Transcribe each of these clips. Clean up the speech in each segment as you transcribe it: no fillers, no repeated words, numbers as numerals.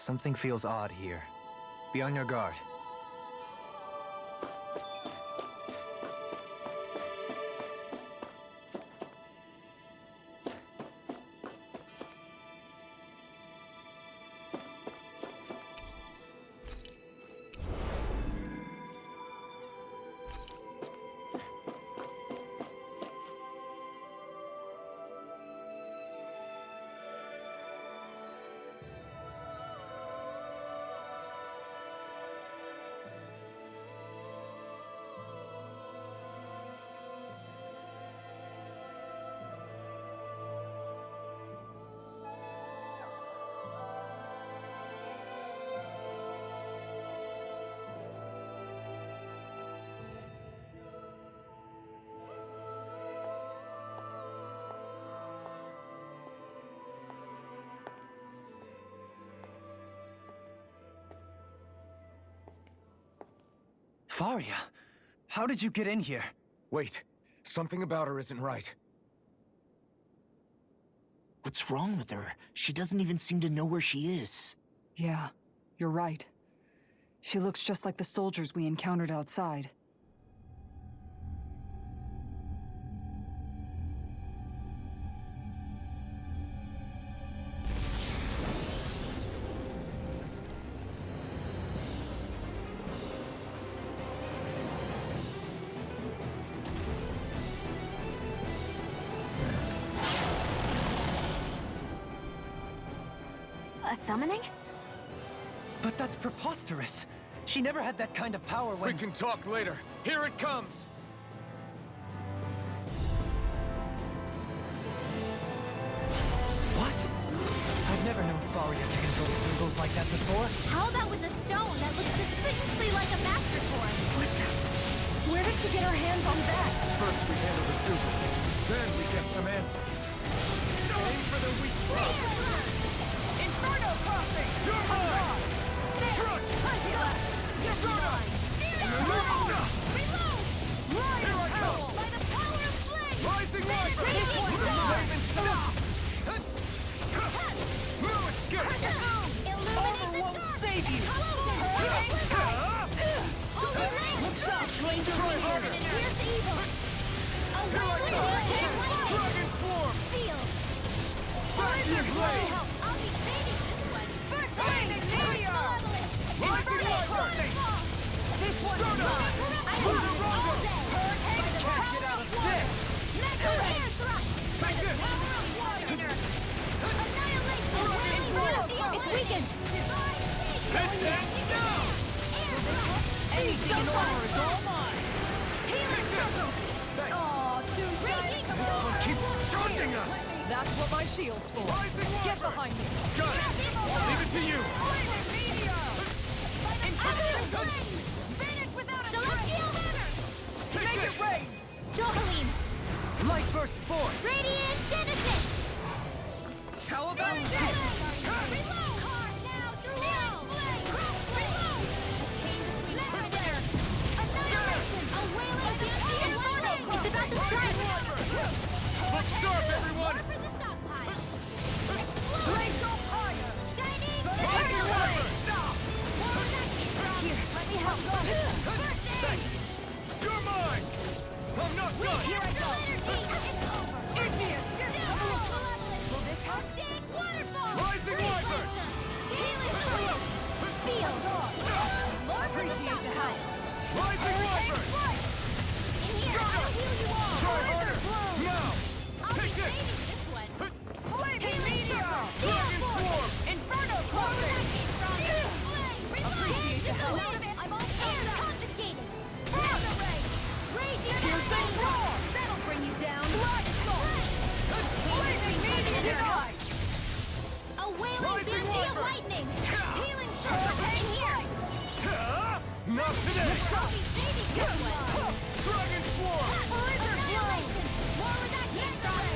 Something feels odd here. Be on your guard. Faria, how did you get in here? Wait, something about her isn't right. What's wrong with her? She doesn't even seem to know where she is. Yeah, you're right. She looks just like the soldiers we encountered outside. A summoning? But that's preposterous. She never had that kind of power when— We can talk later. Here it comes! What? I've never known Faria to control symbols like that before. How about with a stone that looks suspiciously like a master form? What the? Where did she get her hands on that? First we handle the symbols, then we get some answers. Aim for the weak spot! Inferno crossing! You're mine! Truck! You're mine! Reload! Here I come! By the power of flame! Rising Viper! This one's mine! Stop! No escape! Armor won't save you! Looks out, stranger! Try harder! Here's evil! Here I come! Dragon form! Seal! Back your blade! I'll be saving this one! First Flaming meteor! Rising Viper! This one's Go now! mine! Put a rondo! Catch it out of this! Mega air thrust! Take this! Power of water! Annihilation! Dragon form! It's weakened! This ends now! Anything in order is all mine! Take this! Aw, too shy! This one keeps charging us! That's what my shield's for! Rising Get Viper! behind me! Got it! I'll leave it to you! Flaming meteor! Finish without a celestial hammer! Take Make this! it rain! Jocelyn! Light burst forth! Radiant Genesis! How about Reload! Car now through all! Reload! Left there! Annihilation! A wailing inferno! It's about to strike! Look sharp, everyone! For the stockpile! Glacial fire! Shining! Rising Viper! Here, let me help! Thanks! You're mine! I'm not done! Here I go! It's over! Igneous! Will this help? Waterfall! Rising Viper! Healing fluid! Seal! More Appreciate the help! Rising Viper! In here, I'll heal you all! Try harder! Now! I'll be Take this! saving this one! Flaming meteor! Dragon form! Inferno Where crossing! that came from? Flame! Appreciate the help. I'm all air confiscated! Fire ray! Raging Piercing roar! That'll bring you down! Blood soul! Flaming meteor! A wailing Rising banshee of Viper! lightning! Healing circle in here! Not today! I'll be saving this one! Dragon Swarm! Annihilation! Where would that came from?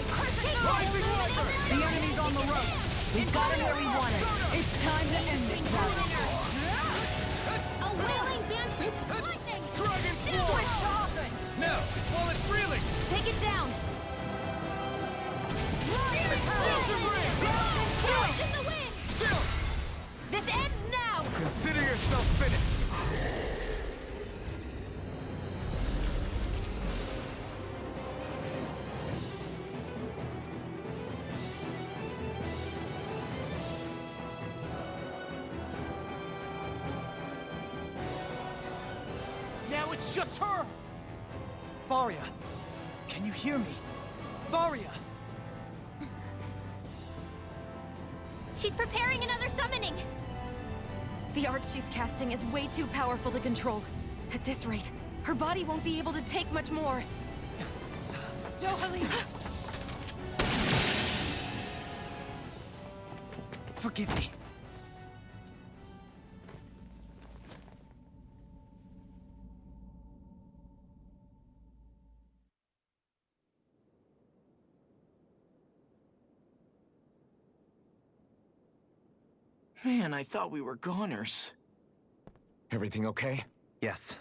Rising Viper! The enemy's on the road! We've got him where we want it! It's time to end this battle! A wailing banshee! Lightning! Dragon Switch Swarm! open! Now, while it's reeling! Take it down! Explosive ring! Flash in the wind! Chill! This ends Consider yourself finished! Now it's just her! Varia, can you hear me? Varia! She's preparing another summoning! The art she's casting is way too powerful to control. At this rate, her body won't be able to take much more. Dohalim! Forgive me. Man, I thought we were goners. Everything okay? Yes.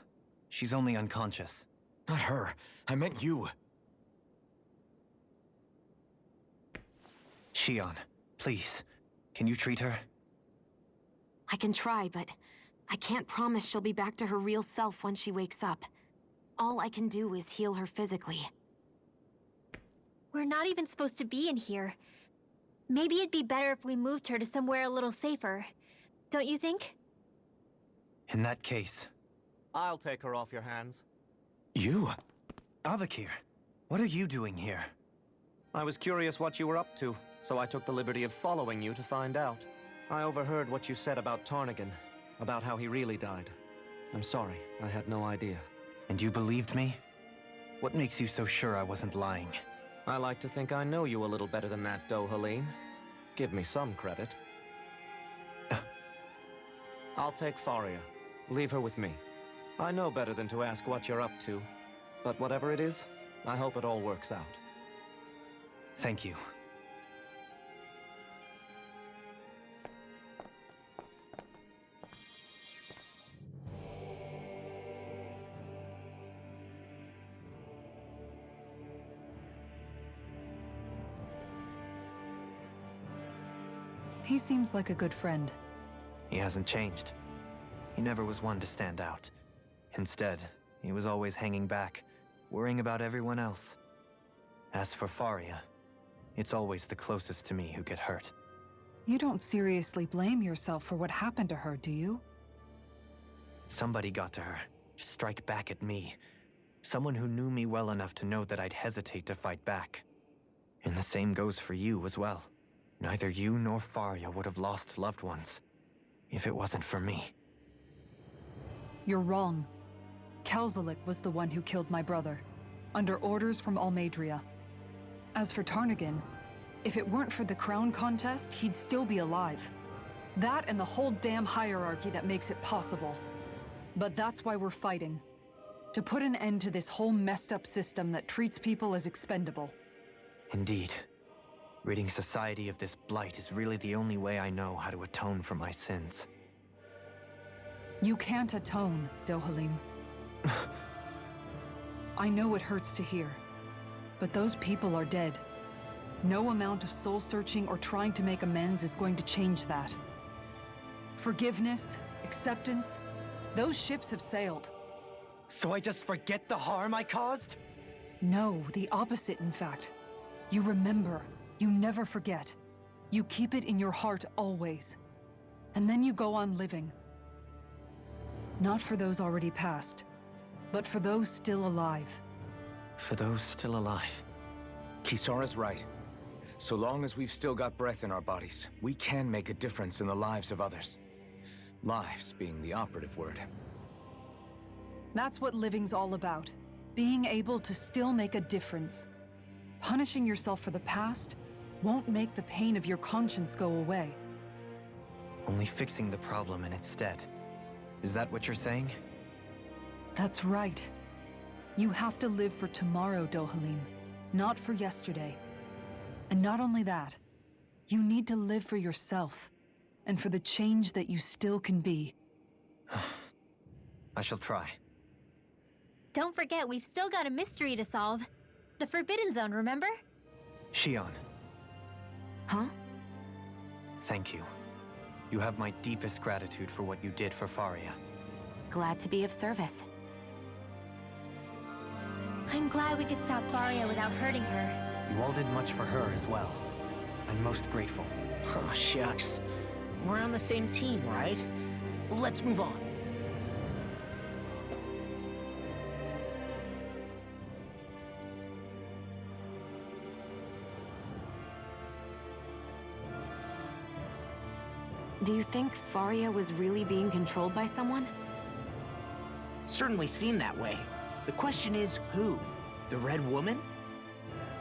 She's only unconscious. Not her. I meant you. Shion, please. Can you treat her? I can try, but I can't promise she'll be back to her real self when she wakes up. All I can do is heal her physically. We're not even supposed to be in here. Maybe it'd be better if we moved her to somewhere a little safer. Don't you think? In that case... I'll take her off your hands. You? Avakir, what are you doing here? I was curious what you were up to, so I took the liberty of following you to find out. I overheard what you said about Tarnagan, about how he really died. I'm sorry, I had no idea. And you believed me? What makes you so sure I wasn't lying? I like to think I know you a little better than that, Dohalim. Give me some credit. I'll take Faria. Leave her with me. I know better than to ask what you're up to. But whatever it is, I hope it all works out. Thank you. He seems like a good friend. He hasn't changed. He never was one to stand out. Instead, he was always hanging back, worrying about everyone else. As for Faria, it's always the closest to me who get hurt. You don't seriously blame yourself for what happened to her, do you? Somebody got to her, to strike back at me. Someone who knew me well enough to know that I'd hesitate to fight back. And the same goes for you as well. Neither you nor Faria would have lost loved ones, if it wasn't for me. You're wrong. Kelzalik was the one who killed my brother, under orders from Almadria. As for Tarnagan, if it weren't for the crown contest, he'd still be alive. That and the whole damn hierarchy that makes it possible. But that's why we're fighting. To put an end to this whole messed up system that treats people as expendable. Indeed. Ridding society of this blight is really the only way I know how to atone for my sins. You can't atone, Dohalim. I know it hurts to hear, but those people are dead. No amount of soul-searching or trying to make amends is going to change that. Forgiveness, acceptance, those ships have sailed. So I just forget the harm I caused? No, the opposite, in fact. You remember. You never forget. You keep it in your heart always. And then you go on living. Not for those already passed, but for those still alive. For those still alive. Kisara's right. So long as we've still got breath in our bodies, we can make a difference in the lives of others. Lives being the operative word. That's what living's all about. Being able to still make a difference. Punishing yourself for the past won't make the pain of your conscience go away. Only fixing the problem in its stead. Is that what you're saying? That's right. You have to live for tomorrow, Dohalim, not for yesterday. And not only that, you need to live for yourself, and for the change that you still can be. I shall try. Don't forget, we've still got a mystery to solve. The Forbidden Zone, remember? Shion, Huh? thank you. You have my deepest gratitude for what you did for Faria. Glad to be of service. I'm glad we could stop Faria without hurting her. You all did much for her as well. I'm most grateful. Oh, shucks. We're on the same team, right? Let's move on. Do you think Faria was really being controlled by someone? Certainly seemed that way. The question is, who? The Red Woman?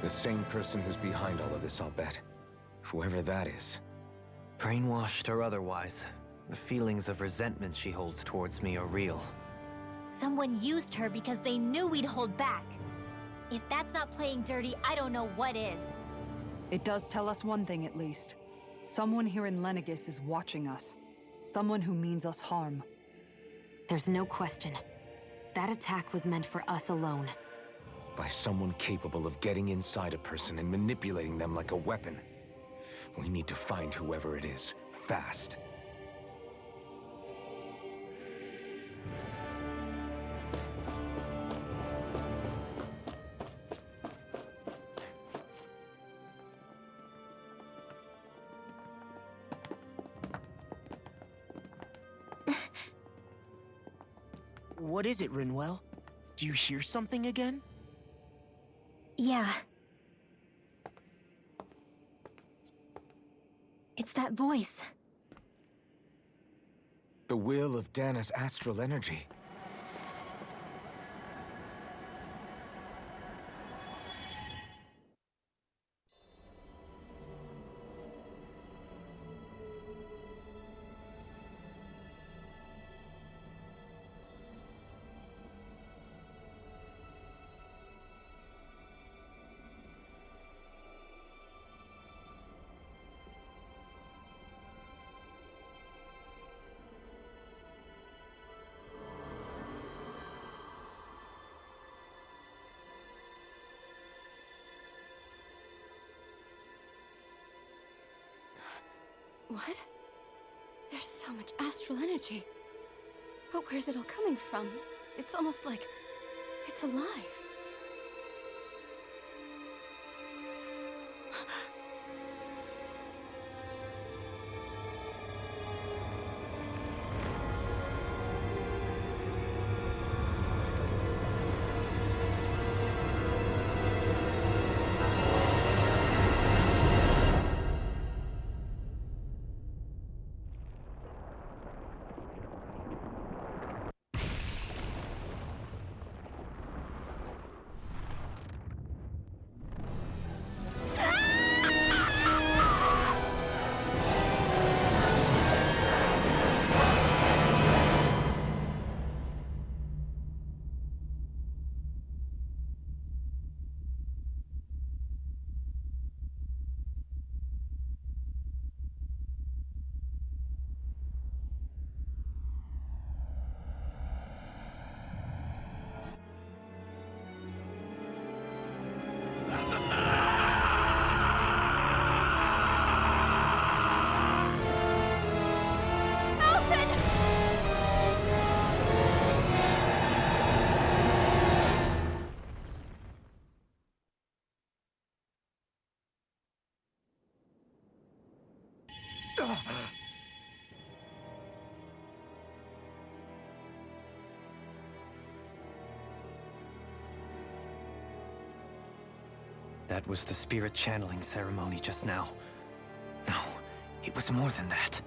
The same person who's behind all of this, I'll bet. Whoever that is. Brainwashed or otherwise, the feelings of resentment she holds towards me are real. Someone used her because they knew we'd hold back. If that's not playing dirty, I don't know what is. It does tell us one thing at least. Someone here in Lenegis is watching us. Someone who means us harm. There's no question. That attack was meant for us alone. By someone capable of getting inside a person and manipulating them like a weapon. We need to find whoever it is, fast. What is it, Rinwell? Do you hear something again? Yeah. It's that voice. The will of Dana's astral energy. What? There's so much astral energy. But where's it all coming from? It's almost like it's alive. That was the spirit channeling ceremony just now. No, it was more than that.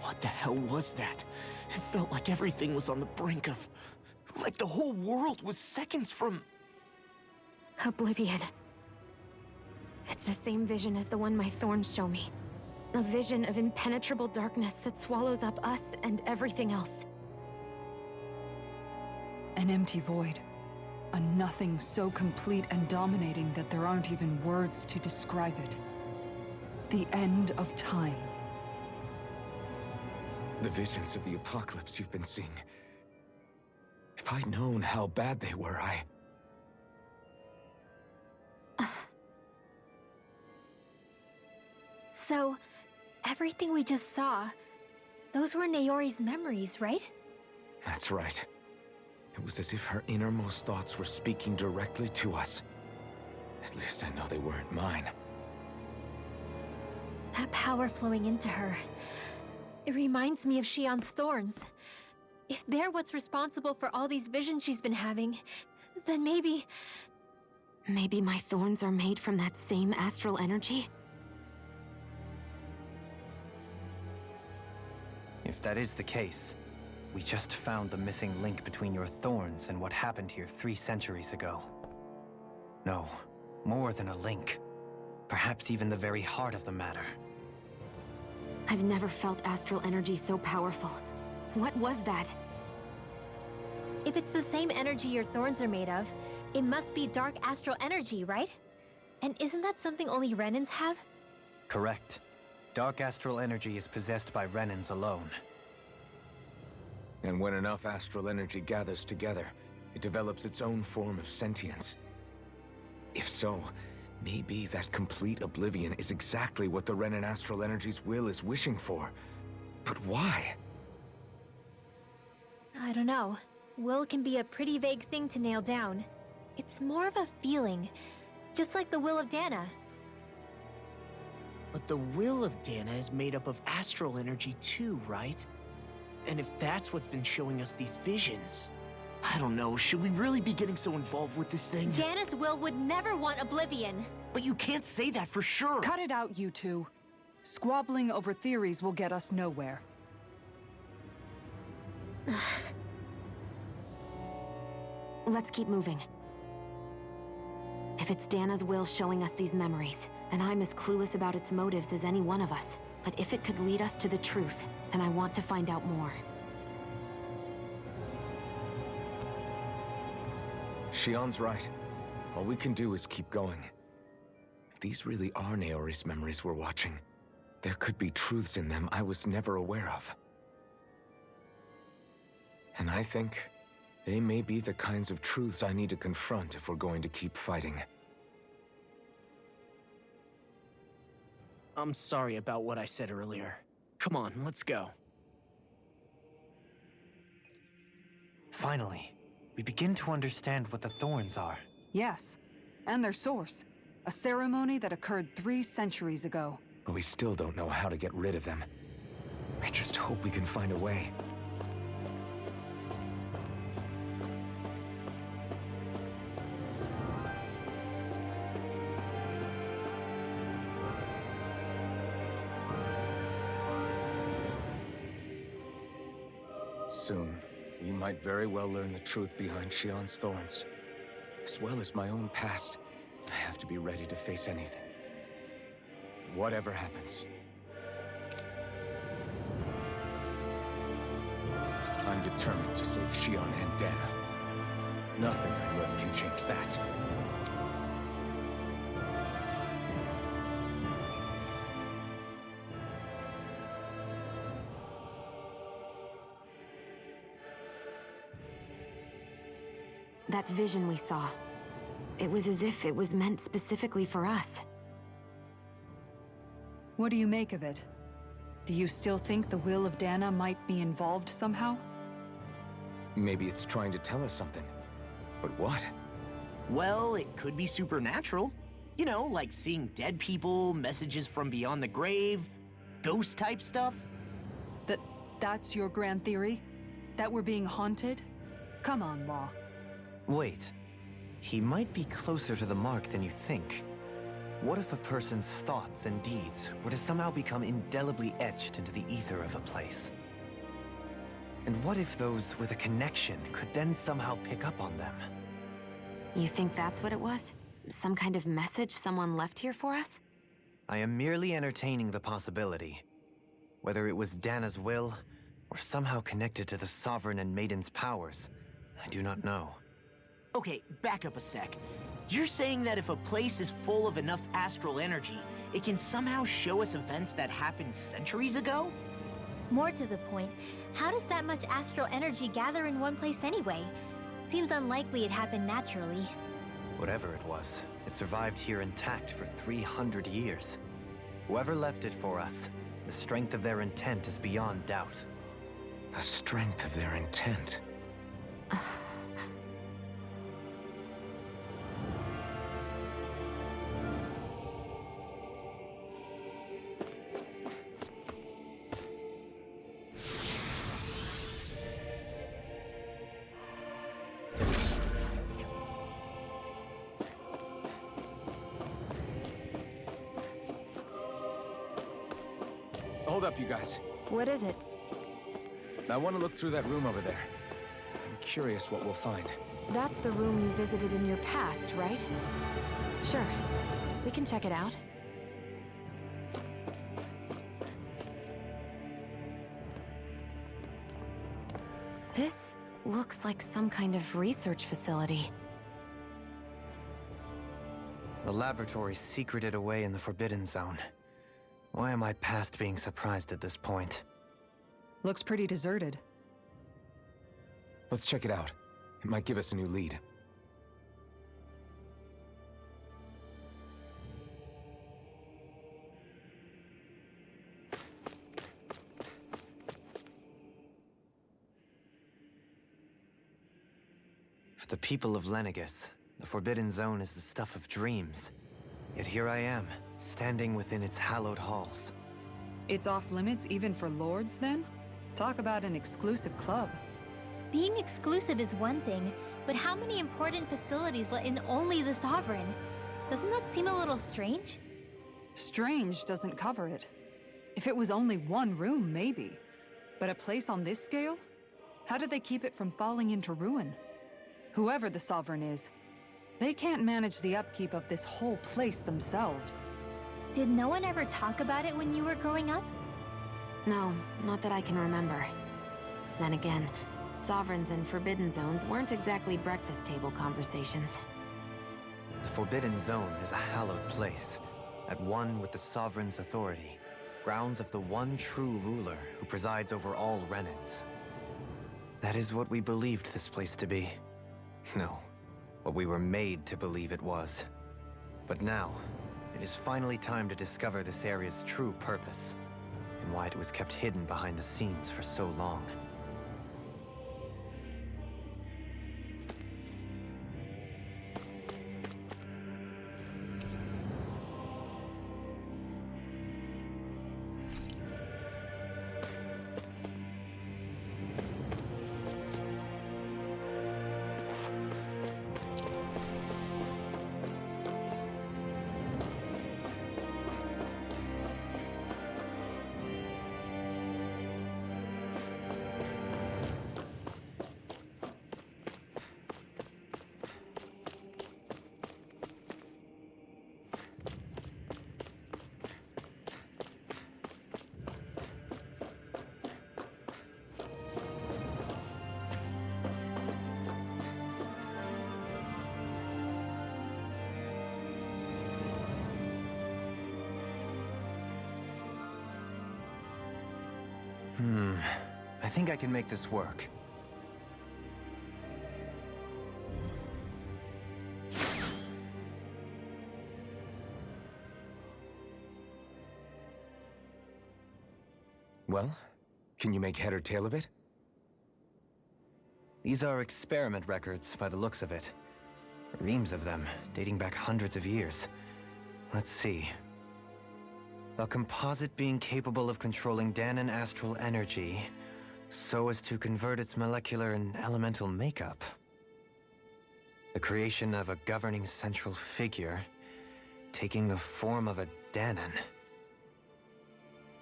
What the hell was that? It felt like everything was on the brink of... like the whole world was seconds from... Oblivion. It's the same vision as the one my thorns show me. A vision of impenetrable darkness that swallows up us and everything else. An empty void. A nothing so complete and dominating that there aren't even words to describe it. The end of time. The visions of the apocalypse you've been seeing. If I'd known how bad they were, So, everything we just saw, those were Naori's memories, right? That's right. It was as if her innermost thoughts were speaking directly to us. At least I know they weren't mine. That power flowing into her, it reminds me of Shion's thorns. If they're what's responsible for all these visions she's been having, then maybe... Maybe my thorns are made from that same astral energy? If that is the case, we just found the missing link between your thorns and what happened here 3 centuries ago. No, more than a link. Perhaps even the very heart of the matter. I've never felt astral energy so powerful. What was that? If it's the same energy your thorns are made of, it must be dark astral energy, right? And isn't that something only Renans have? Correct. Dark astral energy is possessed by Renans alone. And when enough astral energy gathers together, it develops its own form of sentience. If so, maybe that complete oblivion is exactly what the Renan astral energy's will is wishing for. But why? I don't know. Will can be a pretty vague thing to nail down. It's more of a feeling, just like the will of Dana. But the will of Dana is made up of astral energy too, right? And if that's what's been showing us these visions... I don't know, should we really be getting so involved with this thing? Dana's will would never want oblivion. But you can't say that for sure! Cut it out, you two. Squabbling over theories will get us nowhere. Let's keep moving. If it's Dana's will showing us these memories, then I'm as clueless about its motives as any one of us. But if it could lead us to the truth, then I want to find out more. Shion's right. All we can do is keep going. If these really are Naori's memories we're watching, there could be truths in them I was never aware of. And I think they may be the kinds of truths I need to confront if we're going to keep fighting. I'm sorry about what I said earlier. Come on, let's go. Finally, we begin to understand what the thorns are. Yes, and their source. A ceremony that occurred 3 centuries ago. But we still don't know how to get rid of them. I just hope we can find a way. Soon, we might very well learn the truth behind Shion's thorns. As well as my own past, I have to be ready to face anything. Whatever happens. I'm determined to save Shion and Dana. Nothing I learn can change that. That vision we saw, it was as if it was meant specifically for us. What do you make of it? Do you still think the will of Dana might be involved somehow? Maybe it's trying to tell us something. But what? Well, it could be supernatural. You know, like seeing dead people, messages from beyond the grave, ghost-type stuff. That's your grand theory? That we're being haunted? Come on, Law. Wait. He might be closer to the mark than you think. What if a person's thoughts and deeds were to somehow become indelibly etched into the ether of a place? And what if those with a connection could then somehow pick up on them? You think that's what it was? Some kind of message someone left here for us? I am merely entertaining the possibility. Whether it was Dana's will, or somehow connected to the Sovereign and Maiden's powers, I do not know. Okay, back up a sec. You're saying that if a place is full of enough astral energy, it can somehow show us events that happened centuries ago? More to the point, how does that much astral energy gather in one place anyway? Seems unlikely it happened naturally. Whatever it was, it survived here intact for 300 years. Whoever left it for us, The strength of their intent is beyond doubt. The strength of their intent. Hold up, you guys. What is it? I want to look through that room over there. I'm curious what we'll find. That's the room you visited in your past, right? Sure. We can check it out. This looks like some kind of research facility. A laboratory secreted away in the Forbidden Zone. Why am I past being surprised at this point? Looks pretty deserted. Let's check it out. It might give us a new lead. For the people of Lenegus, the Forbidden Zone is the stuff of dreams. Yet here I am, standing within its hallowed halls. It's off limits even for lords, then? Talk about an exclusive club. Being exclusive is one thing, but how many important facilities let in only the Sovereign? Doesn't that seem a little strange? Strange doesn't cover it. If it was only one room, maybe. But a place on this scale? How do they keep it from falling into ruin? Whoever the Sovereign is, they can't manage the upkeep of this whole place themselves. Did no one ever talk about it when you were growing up? No, not that I can remember. Then again, Sovereigns and Forbidden Zones weren't exactly breakfast table conversations. The Forbidden Zone is a hallowed place, at one with the Sovereign's authority, grounds of the one true ruler who presides over all Renans. That is what we believed this place to be. No, what we were made to believe it was. But now, it is finally time to discover this area's true purpose, and why it was kept hidden behind the scenes for so long. I think I can make this work. Well, can you make head or tail of it? These are experiment records, by the looks of it. Reams of them, dating back hundreds of years. Let's see. A composite being capable of controlling Danan astral energy, so as to convert its molecular and elemental makeup. The creation of a governing central figure, taking the form of a Danan.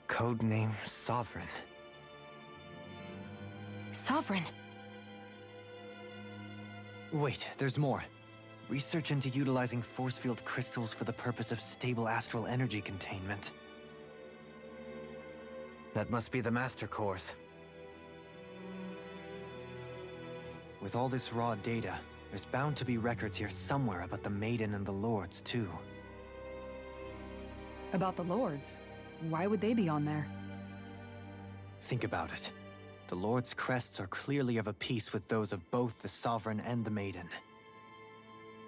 Codename Sovereign. Sovereign! Wait, there's more. Research into utilizing force field crystals for the purpose of stable astral energy containment. That must be the Master Course. With all this raw data, there's bound to be records here somewhere about the Maiden and the Lords, too. About the Lords? Why would they be on there? Think about it. The Lord's crests are clearly of a piece with those of both the Sovereign and the Maiden.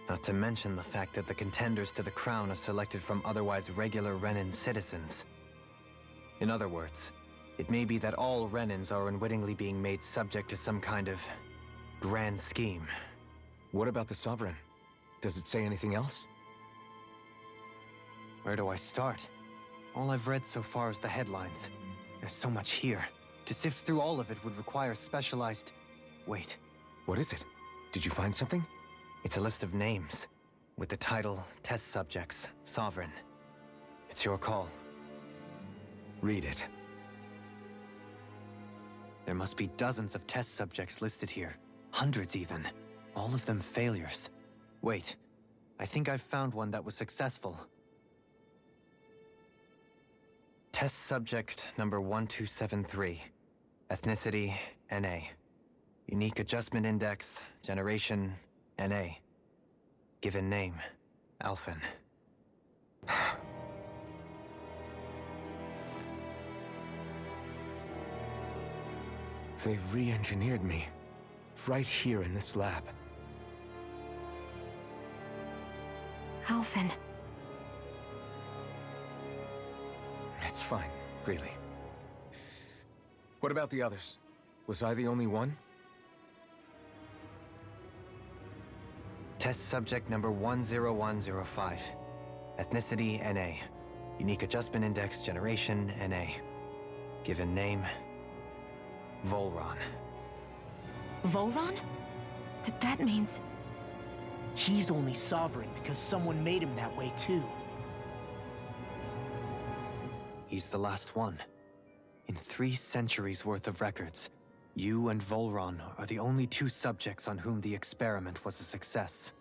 Not to mention the fact that the contenders to the crown are selected from otherwise regular Renan citizens. In other words, it may be that all Renans are unwittingly being made subject to some kind of grand scheme. What about the Sovereign? Does it say anything else? Where do I start? All I've read so far is the headlines. There's so much here. To sift through all of it would require specialized... Wait. What is it? Did you find something? It's a list of names, with the title, Test Subjects, Sovereign. It's your call. Read it. There must be dozens of test subjects listed here. Hundreds even. All of them failures. Wait, I think I've found one that was successful. Test subject number 1273. Ethnicity, NA. Unique adjustment index, generation, NA. Given name, Alphen. They re-engineered me. Right here in this lab. Alphen. It's fine, really. What about the others? Was I the only one? Test subject number 10105. Ethnicity, NA. Unique adjustment index, generation, NA. Given name, Volron. Volron? But that means... He's only sovereign because someone made him that way too. He's the last one. In 3 centuries worth of records, you and Volron are the only 2 subjects on whom the experiment was a success.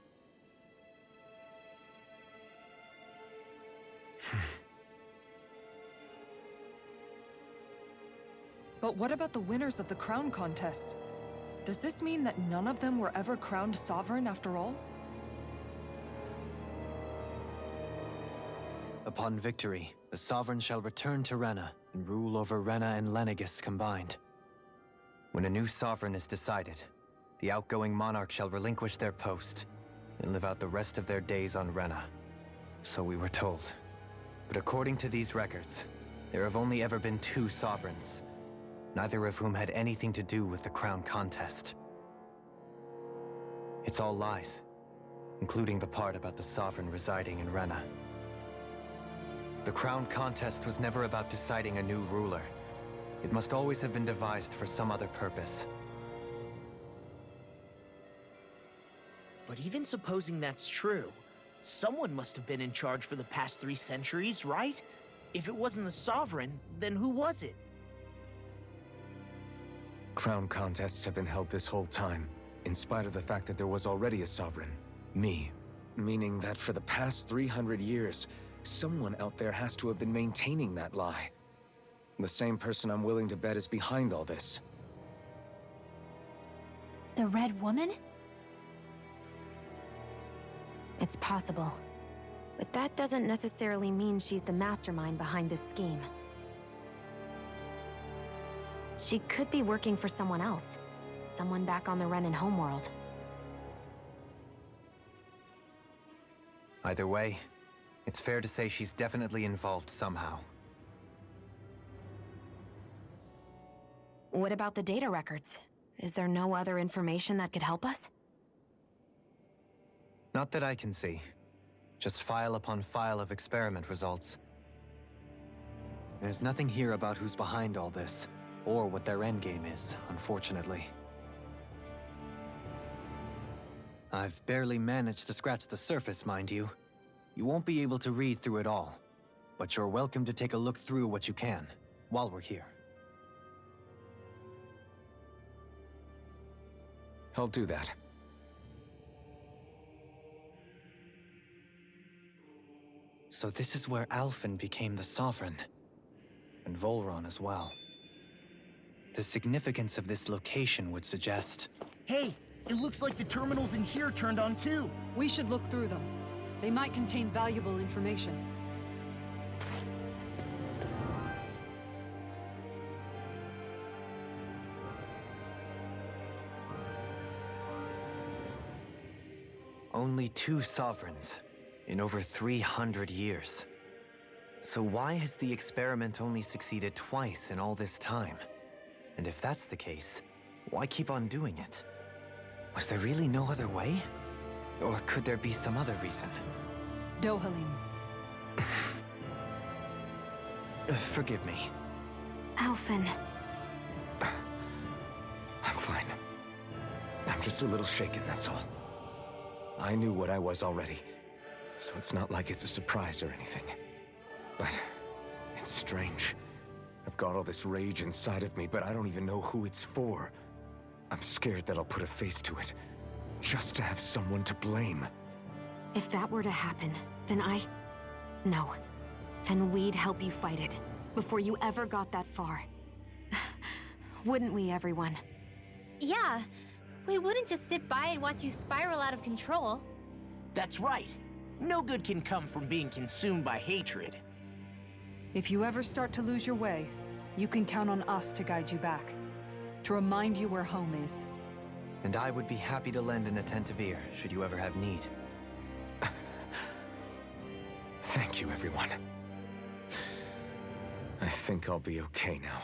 But what about the winners of the crown contests? Does this mean that none of them were ever crowned sovereign after all? Upon victory, the Sovereign shall return to Rena and rule over Rena and Lenegis combined. When a new Sovereign is decided, the outgoing monarch shall relinquish their post and live out the rest of their days on Rena. So we were told. But according to these records, there have only ever been 2 Sovereigns, neither of whom had anything to do with the crown contest. It's all lies, including the part about the Sovereign residing in Rena. The crown contest was never about deciding a new ruler. It must always have been devised for some other purpose. But even supposing that's true, someone must have been in charge for the past 3 centuries, right? If it wasn't the Sovereign, then who was it? Crown contests have been held this whole time, in spite of the fact that there was already a Sovereign. Me. Meaning that for the past 300 years, someone out there has to have been maintaining that lie. The same person I'm willing to bet is behind all this. The Red Woman? It's possible. But that doesn't necessarily mean she's the mastermind behind this scheme. She could be working for someone else. Someone back on the Renan homeworld. Either way, it's fair to say she's definitely involved somehow. What about the data records? Is there no other information that could help us? Not that I can see. Just file upon file of experiment results. There's nothing here about who's behind all this, or what their endgame is, unfortunately. I've barely managed to scratch the surface, mind you. You won't be able to read through it all, but you're welcome to take a look through what you can, while we're here. I'll do that. So this is where Alphen became the Sovereign, and Volron as well. The significance of this location would suggest... Hey, it looks like the terminals in here turned on too. We should look through them. They might contain valuable information. Only 2 sovereigns in over 300 years. So why has the experiment only succeeded twice in all this time? And if that's the case, why keep on doing it? Was there really no other way? Or could there be some other reason? Dohalim. Forgive me. Alphen. I'm fine. I'm just a little shaken, that's all. I knew what I was already, so it's not like it's a surprise or anything. But it's strange. I've got all this rage inside of me, but I don't even know who it's for. I'm scared that I'll put a face to it, just to have someone to blame. If that were to happen, then No. Then we'd help you fight it, before you ever got that far. Wouldn't we, everyone? Yeah, we wouldn't just sit by and watch you spiral out of control. That's right. No good can come from being consumed by hatred. If you ever start to lose your way, you can count on us to guide you back. To remind you where home is. And I would be happy to lend an attentive ear, should you ever have need. Thank you, everyone. I think I'll be okay now.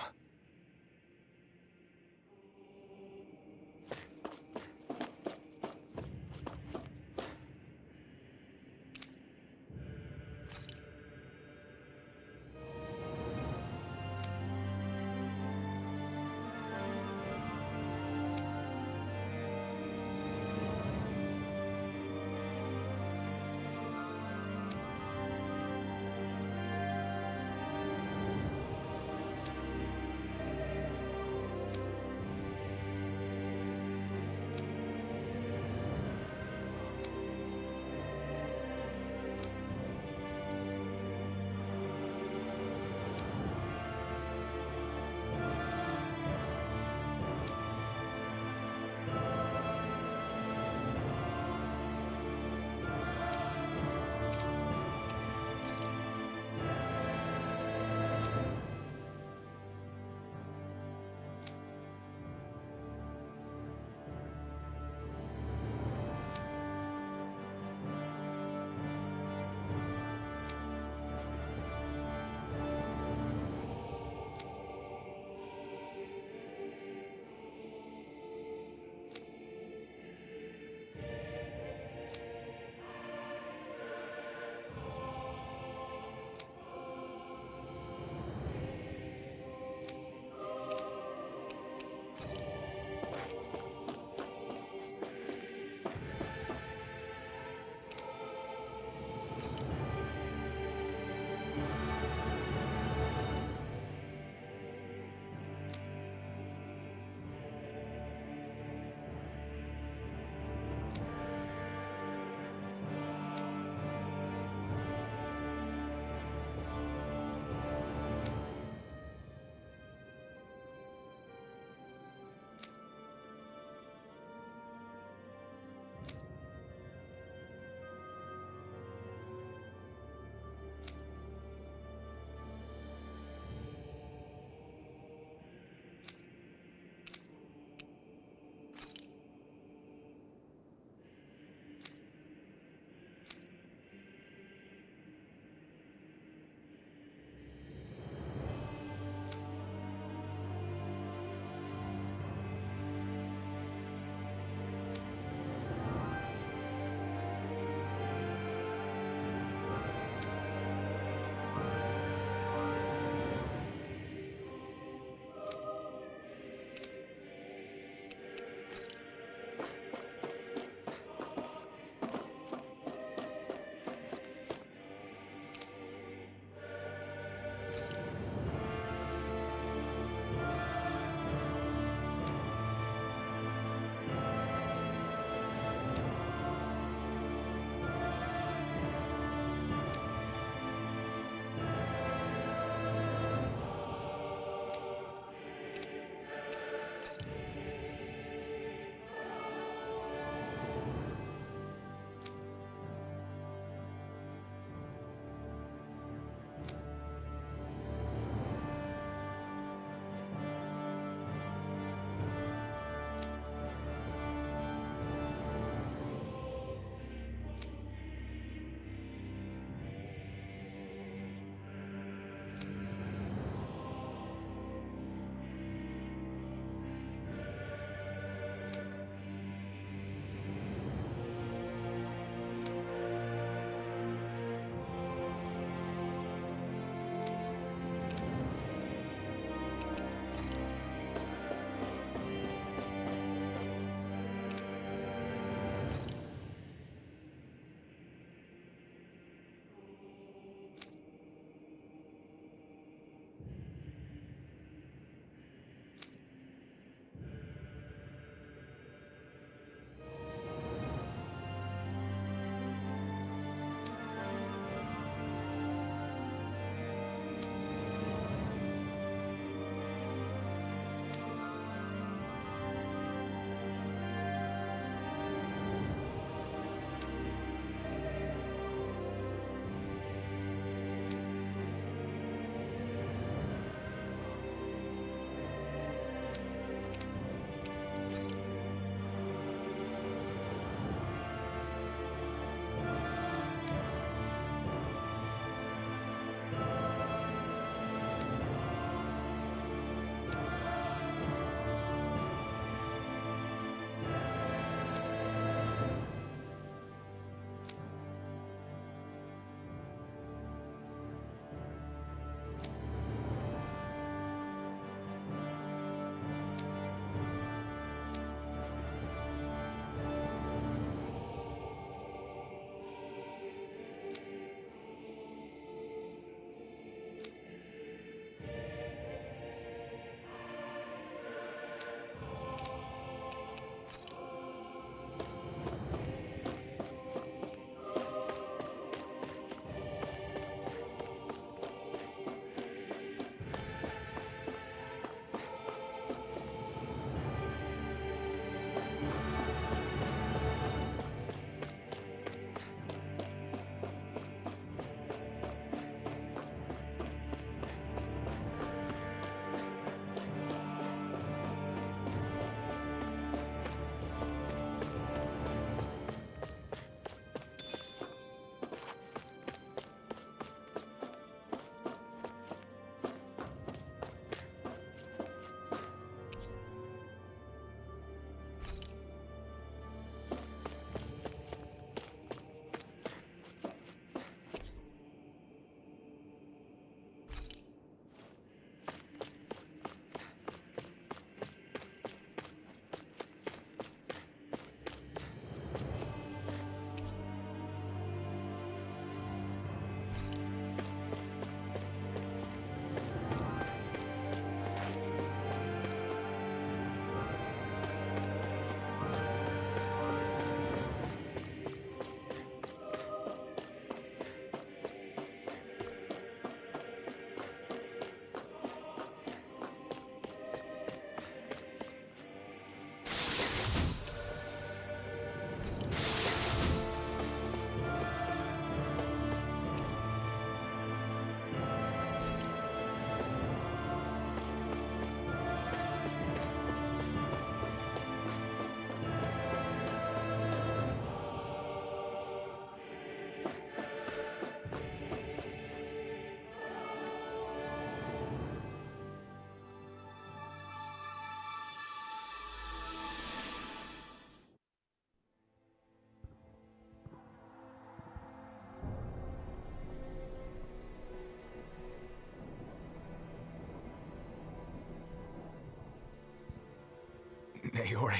Naori,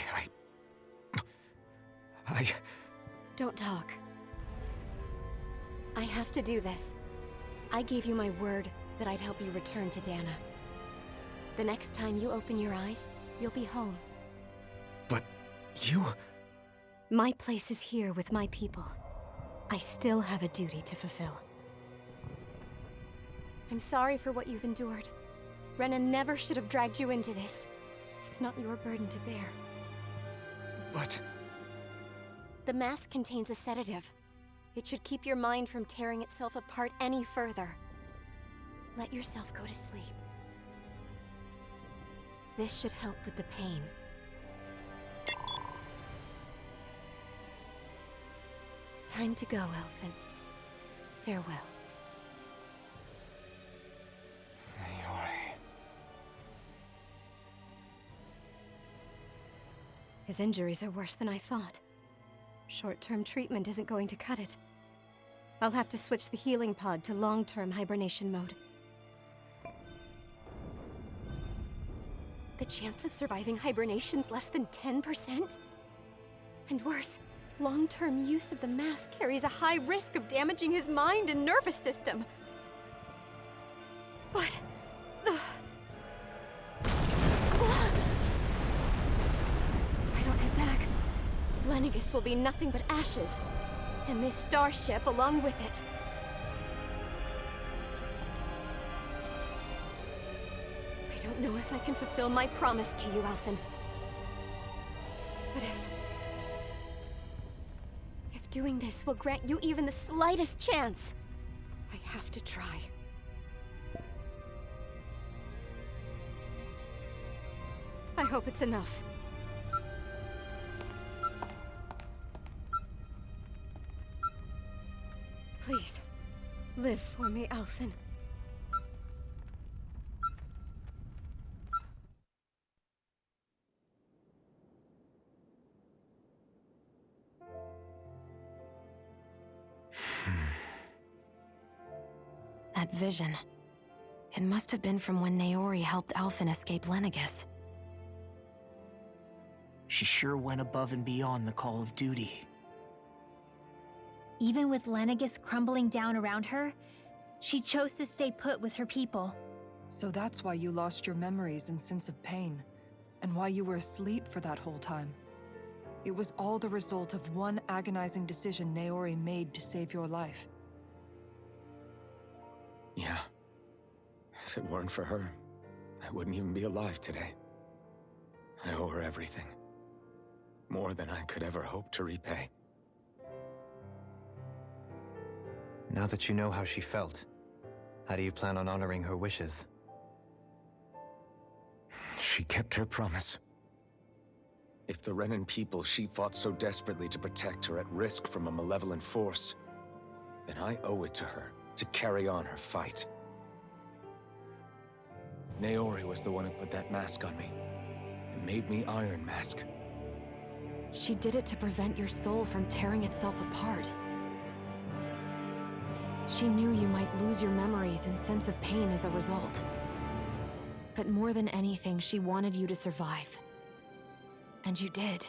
Don't talk. I have to do this. I gave you my word that I'd help you return to Dana. The next time you open your eyes, you'll be home. But you... My place is here with my people. I still have a duty to fulfill. I'm sorry for what you've endured. Rena never should have dragged you into this. It's not your burden to bear. But... The mask contains a sedative. It should keep your mind from tearing itself apart any further. Let yourself go to sleep. This should help with the pain. Time to go, Elfin. Farewell. Naori... His injuries are worse than I thought. Short-term treatment isn't going to cut it. I'll have to switch the healing pod to long-term hibernation mode. The chance of surviving hibernation's less than 10%? And worse, long-term use of the mask carries a high risk of damaging his mind and nervous system. But... If I don't head back, Lenegis will be nothing but ashes, and this starship along with it. I don't know if I can fulfill my promise to you, Alphen. But if doing this will grant you even the slightest chance, I have to try. I hope it's enough. Please, live for me, Alphen. That vision. It must have been from when Naori helped Alphen escape Lenegis. She sure went above and beyond the call of duty. Even with Lenegis crumbling down around her, she chose to stay put with her people. So that's why you lost your memories and sense of pain, and why you were asleep for that whole time. It was all the result of one agonizing decision Naori made to save your life. Yeah. If it weren't for her, I wouldn't even be alive today. I owe her everything. More than I could ever hope to repay. Now that you know how she felt, how do you plan on honoring her wishes? She kept her promise. If the Renan people she fought so desperately to protect are at risk from a malevolent force, then I owe it to her to carry on her fight. Naori was the one who put that mask on me, and made me Iron Mask. She did it to prevent your soul from tearing itself apart. She knew you might lose your memories and sense of pain as a result. But more than anything, she wanted you to survive. And you did.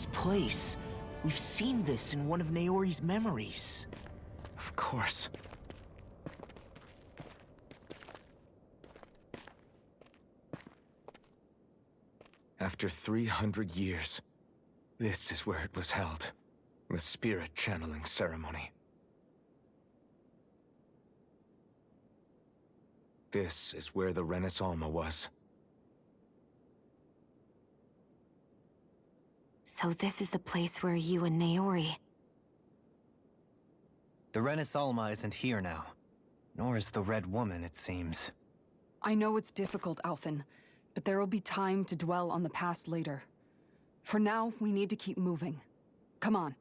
Naori's place. We've seen this in one of Naori's memories. Of course. After 300 years, this is where it was held. The spirit channeling ceremony. This is where the Renis Alma was. So this is the place where you and Naori... The Renis Alma isn't here now. Nor is the Red Woman, it seems. I know it's difficult, Alphen, but there will be time to dwell on the past later. For now, we need to keep moving. Come on.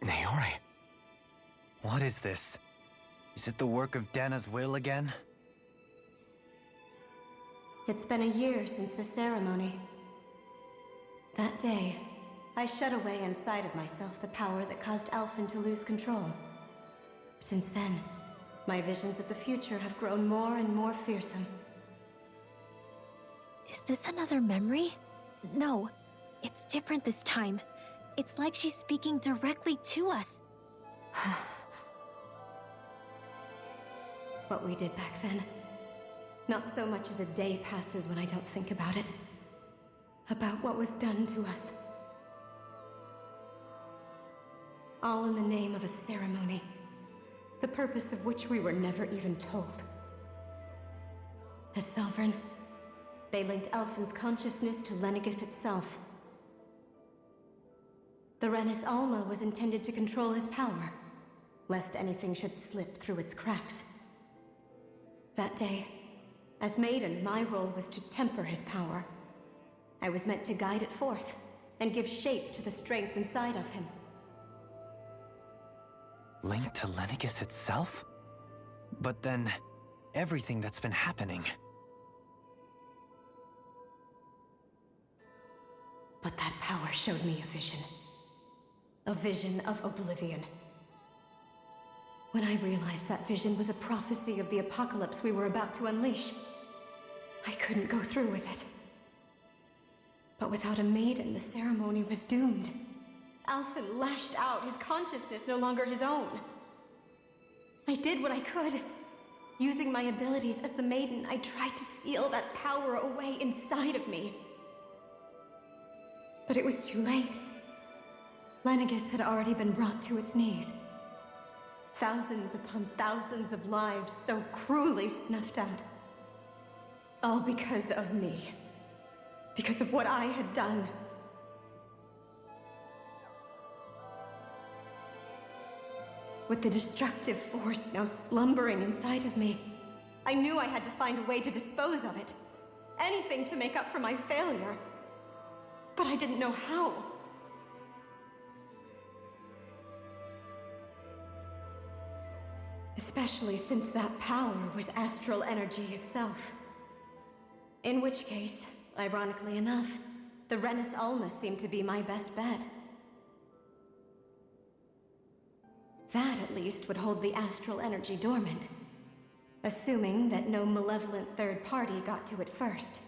Naori. What is this? Is it the work of Dana's will again? It's been a year since the ceremony. That day, I shut away inside of myself the power that caused Alphen to lose control. Since then, my visions of the future have grown more and more fearsome. Is this another memory? No, it's different this time. It's like she's speaking directly to us. What we did back then. Not so much as a day passes when I don't think about it. About what was done to us. All in the name of a ceremony. The purpose of which we were never even told. As Sovereign, they linked Alphen's consciousness to Lenegis itself. The Renis Alma was intended to control his power, lest anything should slip through its cracks. That day, as Maiden, my role was to temper his power. I was meant to guide it forth, and give shape to the strength inside of him. Linked to Lenegis itself? But then, everything that's been happening... But that power showed me a vision. A vision of oblivion. When I realized that vision was a prophecy of the apocalypse we were about to unleash, I couldn't go through with it. But without a maiden, the ceremony was doomed. Alphen lashed out, his consciousness no longer his own. I did what I could. Using my abilities as the maiden, I tried to seal that power away inside of me. But it was too late. Lenegis had already been brought to its knees. Thousands upon thousands of lives so cruelly snuffed out. All because of me. Because of what I had done. With the destructive force now slumbering inside of me, I knew I had to find a way to dispose of it. Anything to make up for my failure. But I didn't know how. Especially since that power was astral energy itself. In which case, ironically enough, the Renis Alma seemed to be my best bet. That, at least, would hold the astral energy dormant. Assuming that no malevolent third party got to it first.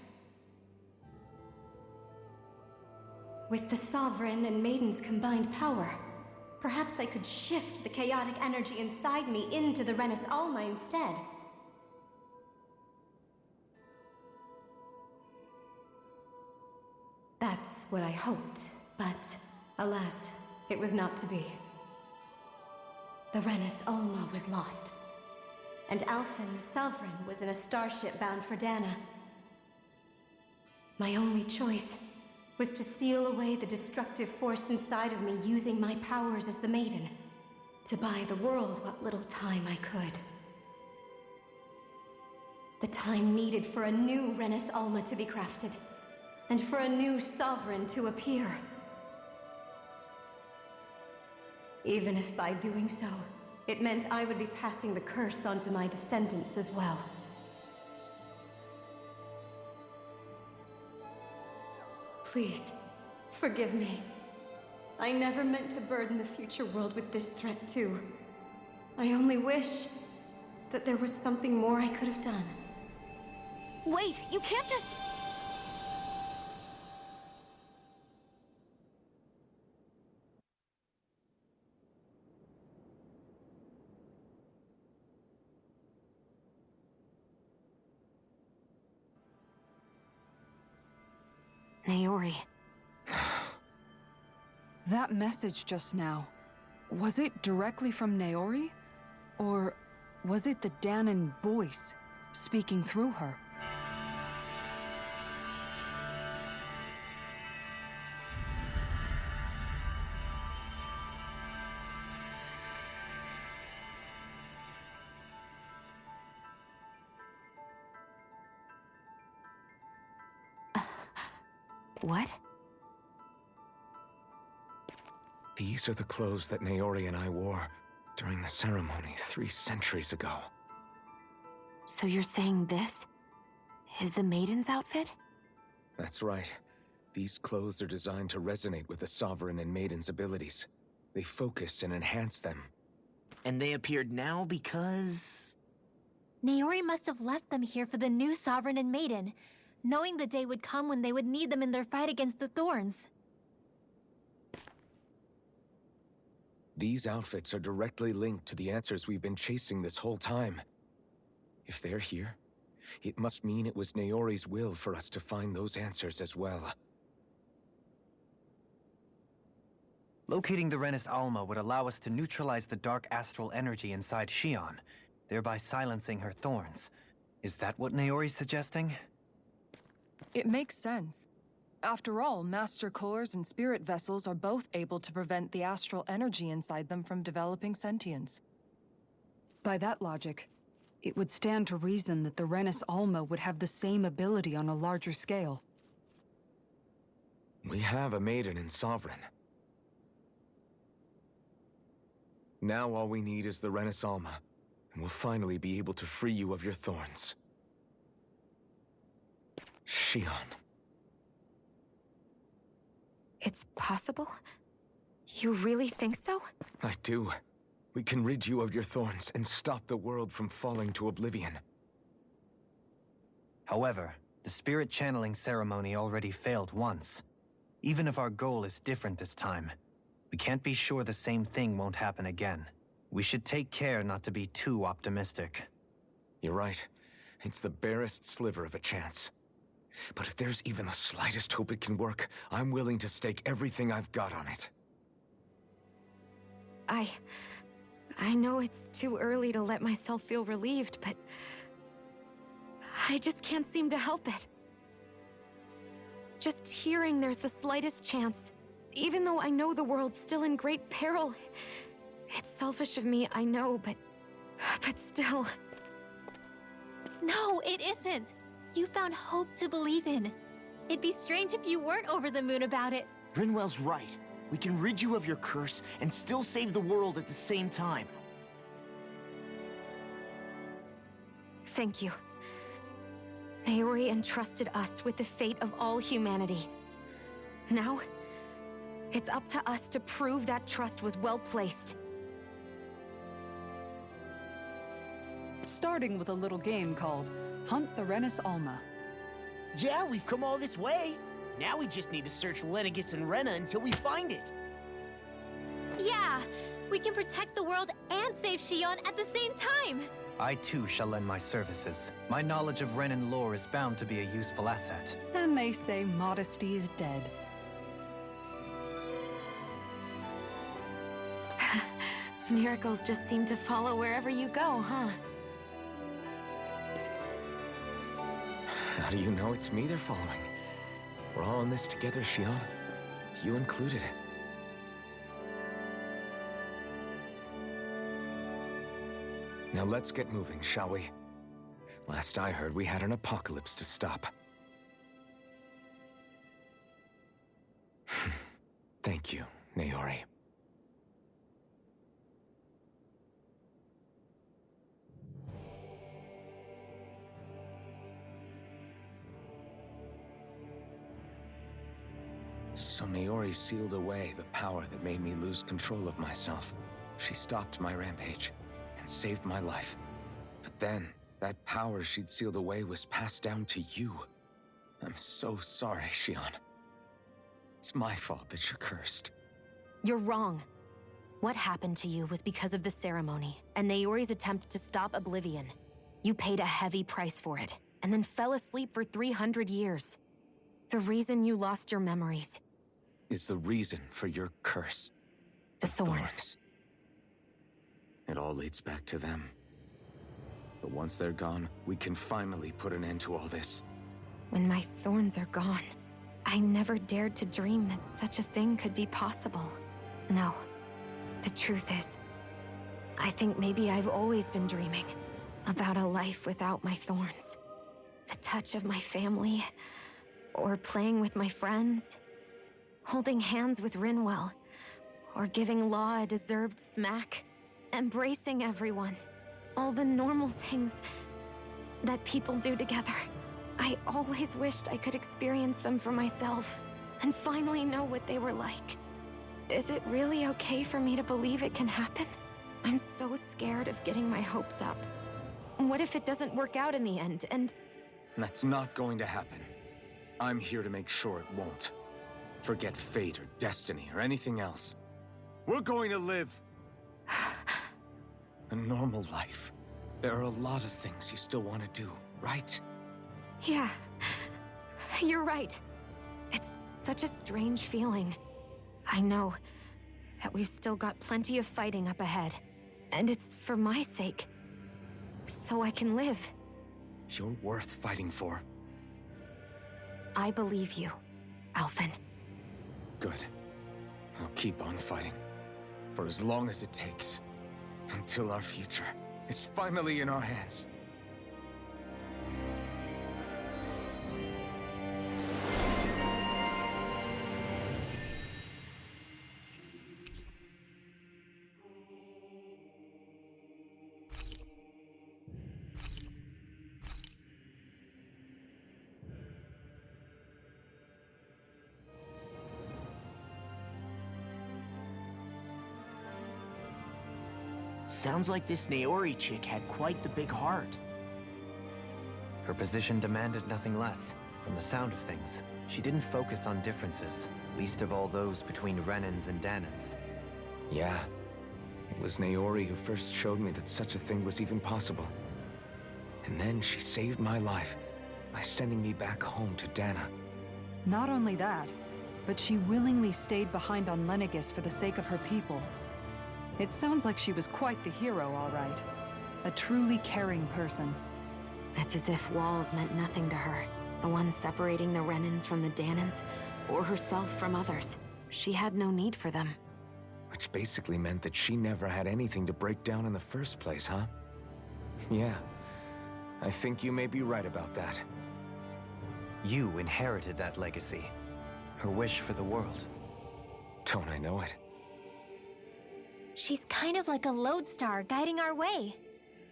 With the Sovereign and Maiden's combined power, perhaps I could shift the chaotic energy inside me into the Renis Alma instead. That's what I hoped, but alas, it was not to be. The Renis Alma was lost, and Alphen, the Sovereign, was in a starship bound for Dana. My only choice was to seal away the destructive force inside of me using my powers as the Maiden, to buy the world what little time I could. The time needed for a new Renis Alma to be crafted, and for a new Sovereign to appear. Even if by doing so, it meant I would be passing the curse onto my descendants as well. Please, forgive me. I never meant to burden the future world with this threat, too. I only wish that there was something more I could have done. Wait, you can't just... Naori. That message just now, was it directly from Naori? Or was it the Danon voice speaking through her? What? These are the clothes that Naori and I wore during the ceremony 3 centuries ago. So you're saying this is the maiden's outfit? That's right. These clothes are designed to resonate with the Sovereign and Maiden's abilities. They focus and enhance them. And they appeared now because... Naori must have left them here for the new Sovereign and Maiden, knowing the day would come when they would need them in their fight against the Thorns. These outfits are directly linked to the answers we've been chasing this whole time. If they're here, it must mean it was Naori's will for us to find those answers as well. Locating the Renis Alma would allow us to neutralize the dark astral energy inside Shion, thereby silencing her thorns. Is that what Naori's suggesting? It makes sense. After all, Master Cores and Spirit Vessels are both able to prevent the astral energy inside them from developing sentience. By that logic, it would stand to reason that the Renis Alma would have the same ability on a larger scale. We have a Maiden and Sovereign. Now all we need is the Renis Alma, and we'll finally be able to free you of your thorns. Shion. It's possible? You really think so? I do. We can rid you of your thorns and stop the world from falling to oblivion. However, the spirit channeling ceremony already failed once. Even if our goal is different this time, we can't be sure the same thing won't happen again. We should take care not to be too optimistic. You're right. It's the barest sliver of a chance. But if there's even the slightest hope it can work, I'm willing to stake everything I've got on it. I know it's too early to let myself feel relieved, but I just can't seem to help it. Just hearing there's the slightest chance, even though I know the world's still in great peril. It's selfish of me, I know, but still. No, it isn't. You found hope to believe in. It'd be strange if you weren't over the moon about it. Rinwell's right. We can rid you of your curse and still save the world at the same time. Thank you. Naori entrusted us with the fate of all humanity. Now, it's up to us to prove that trust was well placed. Starting with a little game called Hunt the Renis Alma. Yeah, we've come all this way. Now we just need to search Lenegis and Rena until we find it. Yeah, we can protect the world and save Shion at the same time. I too shall lend my services. My knowledge of Renin lore is bound to be a useful asset. And they say modesty is dead. Miracles just seem to follow wherever you go, huh? How do you know it's me they're following? We're all in this together, Shion. You included. Now let's get moving, shall we? Last I heard, we had an apocalypse to stop. Thank you, Naori. So Naori sealed away the power that made me lose control of myself. She stopped my rampage and saved my life. But then, that power she'd sealed away was passed down to you. I'm so sorry, Shion. It's my fault that you're cursed. You're wrong. What happened to you was because of the ceremony and Naori's attempt to stop Oblivion. You paid a heavy price for it, and then fell asleep for 300 years. The reason you lost your memories is the reason for your curse. The thorns. It all leads back to them. But once they're gone, we can finally put an end to all this. When my thorns are gone, I never dared to dream that such a thing could be possible. No. The truth is, I think maybe I've always been dreaming about a life without my thorns. The touch of my family, or playing with my friends, holding hands with Rinwell, or giving Law a deserved smack, embracing everyone. All the normal things that people do together. I always wished I could experience them for myself, and finally know what they were like. Is it really okay for me to believe it can happen? I'm so scared of getting my hopes up. What if it doesn't work out in the end, and... That's not going to happen. I'm here to make sure it won't. Forget fate or destiny or anything else. We're going to live a normal life. There are a lot of things you still want to do, right? Yeah, you're right. It's such a strange feeling. I know that we've still got plenty of fighting up ahead, and it's for my sake, so I can live. You're worth fighting for. I believe you, Alphen. Good. I'll keep on fighting. For as long as it takes. Until our future is finally in our hands. Sounds like this Naori chick had quite the big heart. Her position demanded nothing less. From the sound of things, she didn't focus on differences, least of all those between Renans and Danans. Yeah. It was Naori who first showed me that such a thing was even possible. And then she saved my life by sending me back home to Dana. Not only that, but she willingly stayed behind on Lenegis for the sake of her people. It sounds like she was quite the hero, all right. A truly caring person. It's as if walls meant nothing to her. The ones separating the Renans from the Danans, or herself from others. She had no need for them. Which basically meant that she never had anything to break down in the first place, huh? Yeah. I think you may be right about that. You inherited that legacy. Her wish for the world. Don't I know it? She's kind of like a lodestar guiding our way,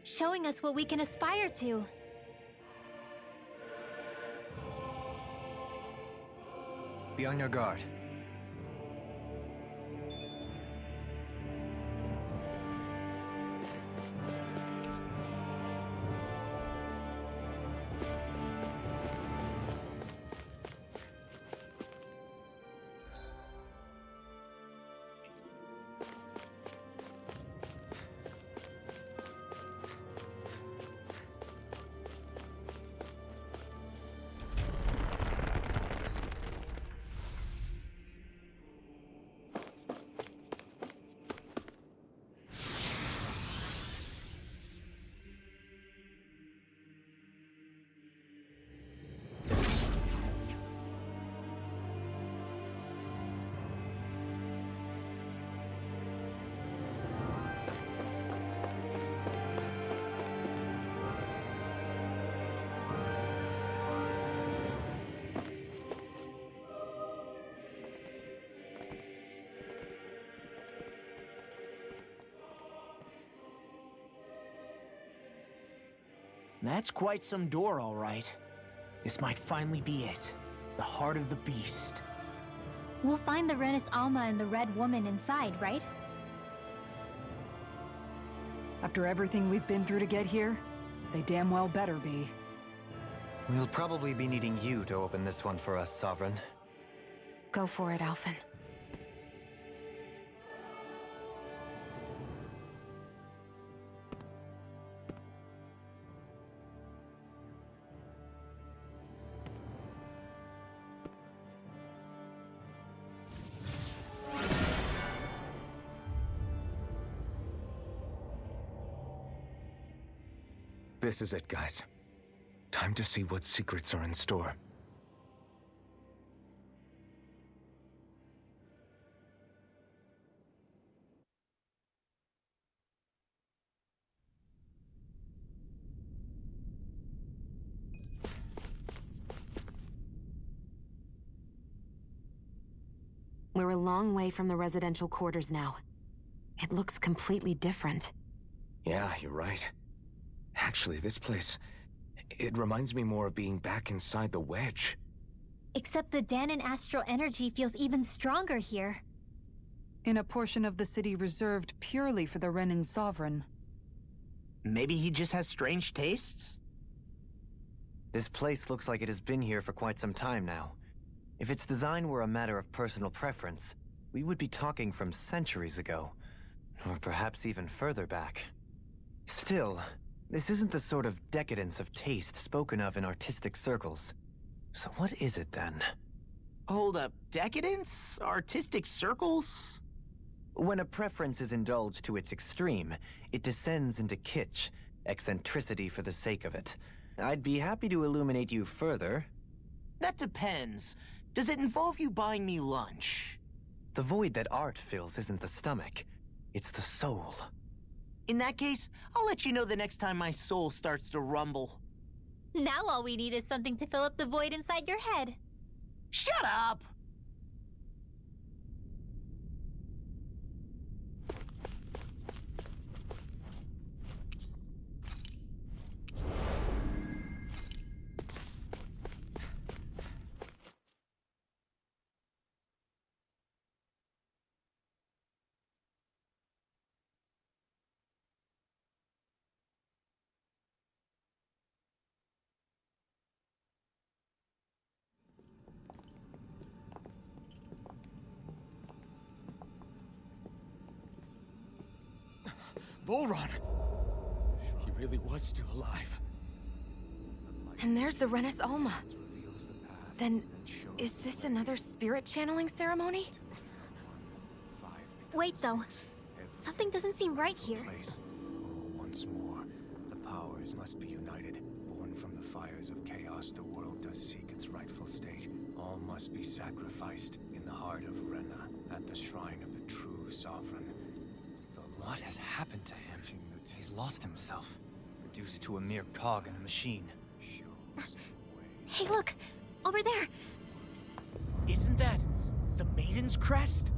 showing us what we can aspire to. Be on your guard. That's quite some door, all right. This might finally be it. The heart of the beast. We'll find the Renis Alma and the Red Woman inside, right? After everything we've been through to get here, they damn well better be. We'll probably be needing you to open this one for us, Sovereign. Go for it, Alphen. This is it, guys. Time to see what secrets are in store. We're a long way from the residential quarters now. It looks completely different. Yeah, you're right. Actually, this place... it reminds me more of being back inside the wedge. Except the Danon astral energy feels even stronger here. In a portion of the city reserved purely for the Renin Sovereign. Maybe he just has strange tastes? This place looks like it has been here for quite some time now. If its design were a matter of personal preference, we would be talking from centuries ago. Or perhaps even further back. Still, this isn't the sort of decadence of taste spoken of in artistic circles. So what is it then? Hold up, decadence? Artistic circles? When a preference is indulged to its extreme, it descends into kitsch, eccentricity for the sake of it. I'd be happy to illuminate you further. That depends. Does it involve you buying me lunch? The void that art fills isn't the stomach, it's the soul. In that case, I'll let you know the next time my soul starts to rumble. Now all we need is something to fill up the void inside your head. Shut up! Volron! He really was still alive. And there's the Renis Alma. Then, is this another spirit channeling ceremony? Wait, though. Something doesn't seem right here. Once more, the powers must be united. Born from the fires of chaos, the world does seek its rightful state. All must be sacrificed in the heart of Rena, at the shrine of the true sovereign. What has happened to him? He's lost himself, reduced to a mere cog in a machine. Hey, look! Over there! Isn't that the Maiden's crest?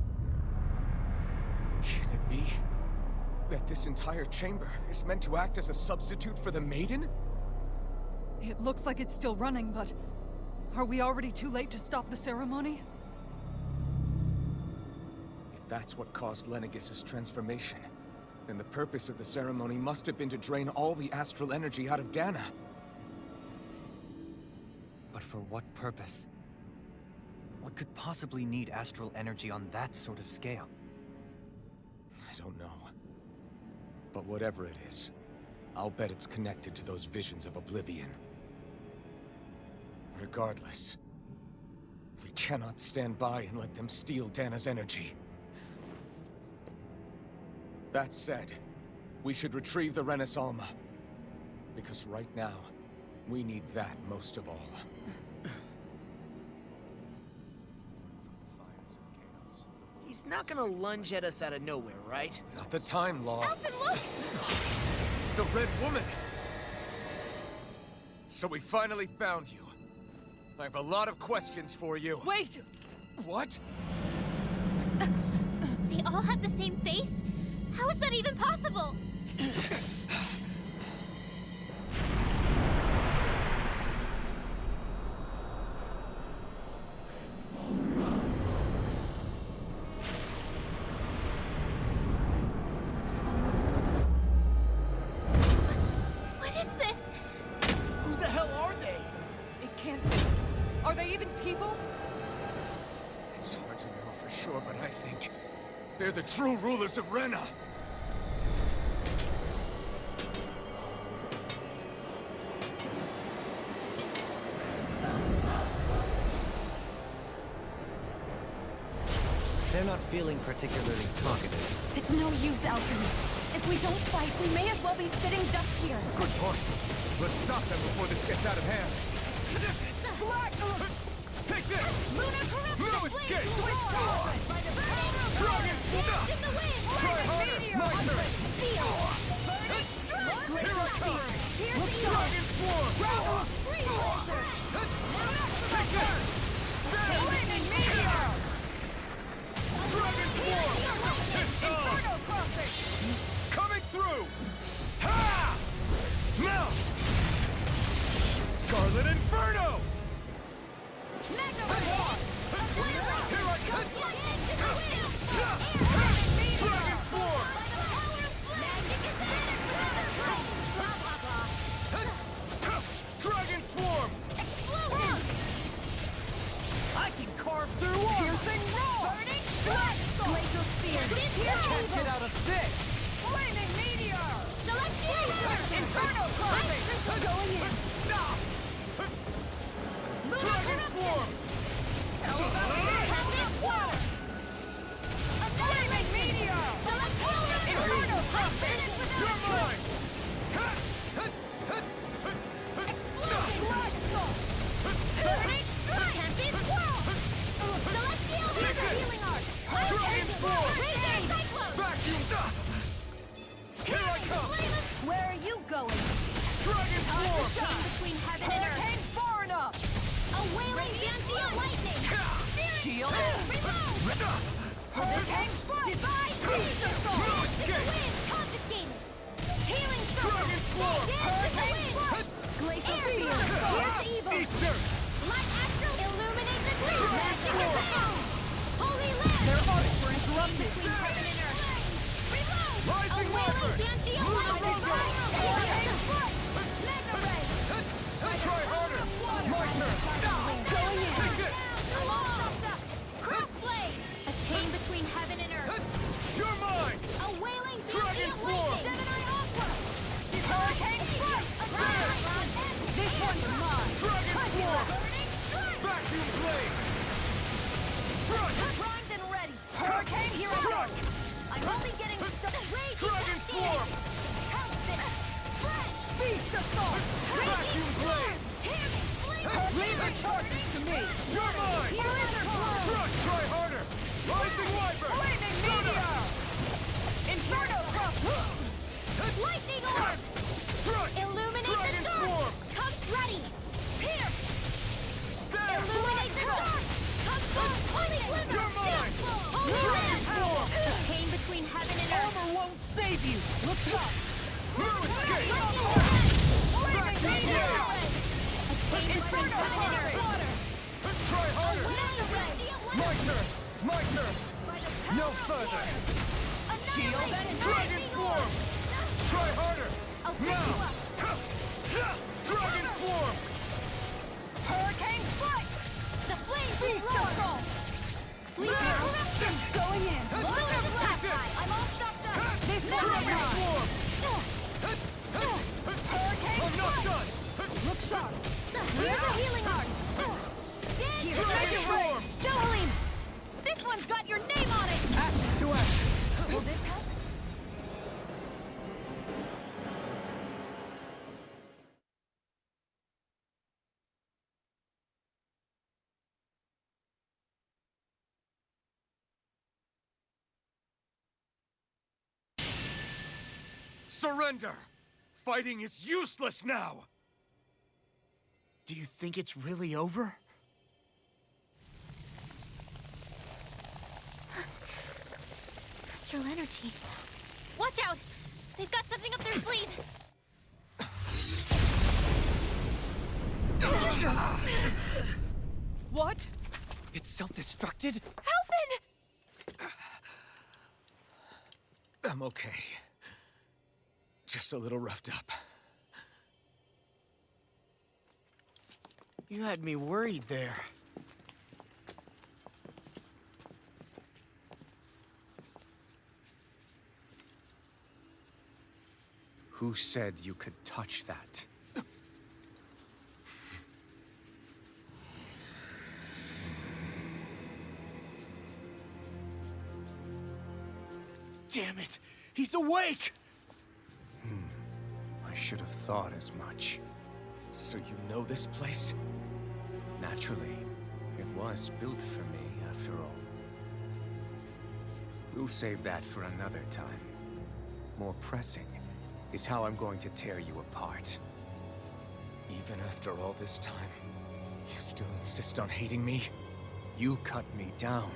Can it be that this entire chamber is meant to act as a substitute for the Maiden? It looks like it's still running, but... are we already too late to stop the ceremony? If that's what caused Lenegis' transformation, then the purpose of the ceremony must have been to drain all the astral energy out of Dana. But for what purpose? What could possibly need astral energy on that sort of scale? I don't know. But whatever it is, I'll bet it's connected to those visions of oblivion. Regardless, we cannot stand by and let them steal Dana's energy. That said, we should retrieve the Renis Alma. Because right now, we need that most of all. He's not gonna lunge at us out of nowhere, right? Not the time, Law. Alphen, look! The Red Woman! So we finally found you. I have a lot of questions for you. Wait! What? They all have the same face? How is that even possible? people? It's hard to know for sure, but I think they're the true rulers of Rena. They're not feeling particularly talkative. It's no use, Alchemy. If we don't fight, we may as well be sitting ducks here. Good point. Let's stop them before this gets out of hand. Take this! Lunar corruption! No escape! Switch forward! By the power of Dragon! Dance in the wind! Try harder! My turn! Seal! Burning strike! Here I come! Here's the Dragon swarm! Free laser! Take this! Flaming meteor! Dragon swarm! Inferno crossing! Coming through! Ha! Now! Scarlet Inferno! Mega Ray! Here I come! Lightning to the wind! Dragon swarm! Dragon swarm! I can carve through walls! Piercing roar! Burning strike! Glacial spear! Can't Get out of this! Flaming meteor! Celestial Inferno crossing! Going in! Stop! Dragon swarm! Captain Water! Flaming meteor! Celestial Inferno crossing! You're mine! Exploding rock salt! Burning strike! Tempest swirl! Celestial healing art! Dragon swarm! Cyclone! Vacuum! Here I come! Where are you going? Dragon swarm! Time between heaven and earth! Hurricane's far enough! A wailing Dantian lightning! Shield! Reload! Hurricane strike! Divide Beast assault! No the escape! wind! Confiscated! Healing circle! Dragon swarm! Hurricane strike! Glacial spear! Here's evil! Eat dirt! Light astral! Illuminate the green! Dragon Magic swarm! is down! Holy land! Their arts were interrupted! Between heaven and earth! Reload! Rising A wailing Viper! Dantian Move the lightning! roadblock! Hurricane strike! Mega ray! Try harder! My turn! Going in! Take this! Crossblade! A chain between heaven and earth! You're mine! A wailing Dragon Dantian swarm! lightning! Gemini Aqua! Hurricane strike! This one's mine! Dragon swarm! Burning strike! Vacuum blade! Crush! Primed and ready! Hurricane hero! Crush! I'm only getting some rage! Dragon swarm! Pounce it! Spread! Beast assault! Vacuum blade! Leave the charges to me! You're mine! Crush! Try harder! Rising Viper! Flaming meteor! Inferno cross! Lightning orb! Crush! Illuminate Dragon the dark! swarm! Come ready! Pierce! Damn! Illuminate the dark! Come full! Holy glimmer! You're mine! Holy Dragon land! swarm! Chain between heaven and earth! Armor won't save you! Look sharp! No escape! Flaming meteor! Inferno water! Try harder! My turn! My turn! No further! Shield and Dragon swarm! Try harder! I'll pick Now! you up! Dragon swarm! Hurricane strike! The flames Beast roar! assault! Sleeper corruption! Going in! Lunar blast! I'm all stopped up! This one's Dragon mine! swarm! Hurricane I'm not strike! done! Look sharp! Here's the healing art! Dragon swarm! Jolene! This one's got your name on it! Ashes to ashes! Will this help? Surrender! Fighting is useless now! Do you think it's really over? Astral energy. Watch out! They've got something up their sleeve! What? It's self-destructed? Alvin! I'm okay. Just a little roughed up. You had me worried there. Who said you could touch that? Damn it! He's awake! I should have thought as much. So you know this place? Naturally, it was built for me, after all. We'll save that for another time. More pressing is how I'm going to tear you apart. Even after all this time, you still insist on hating me? You cut me down.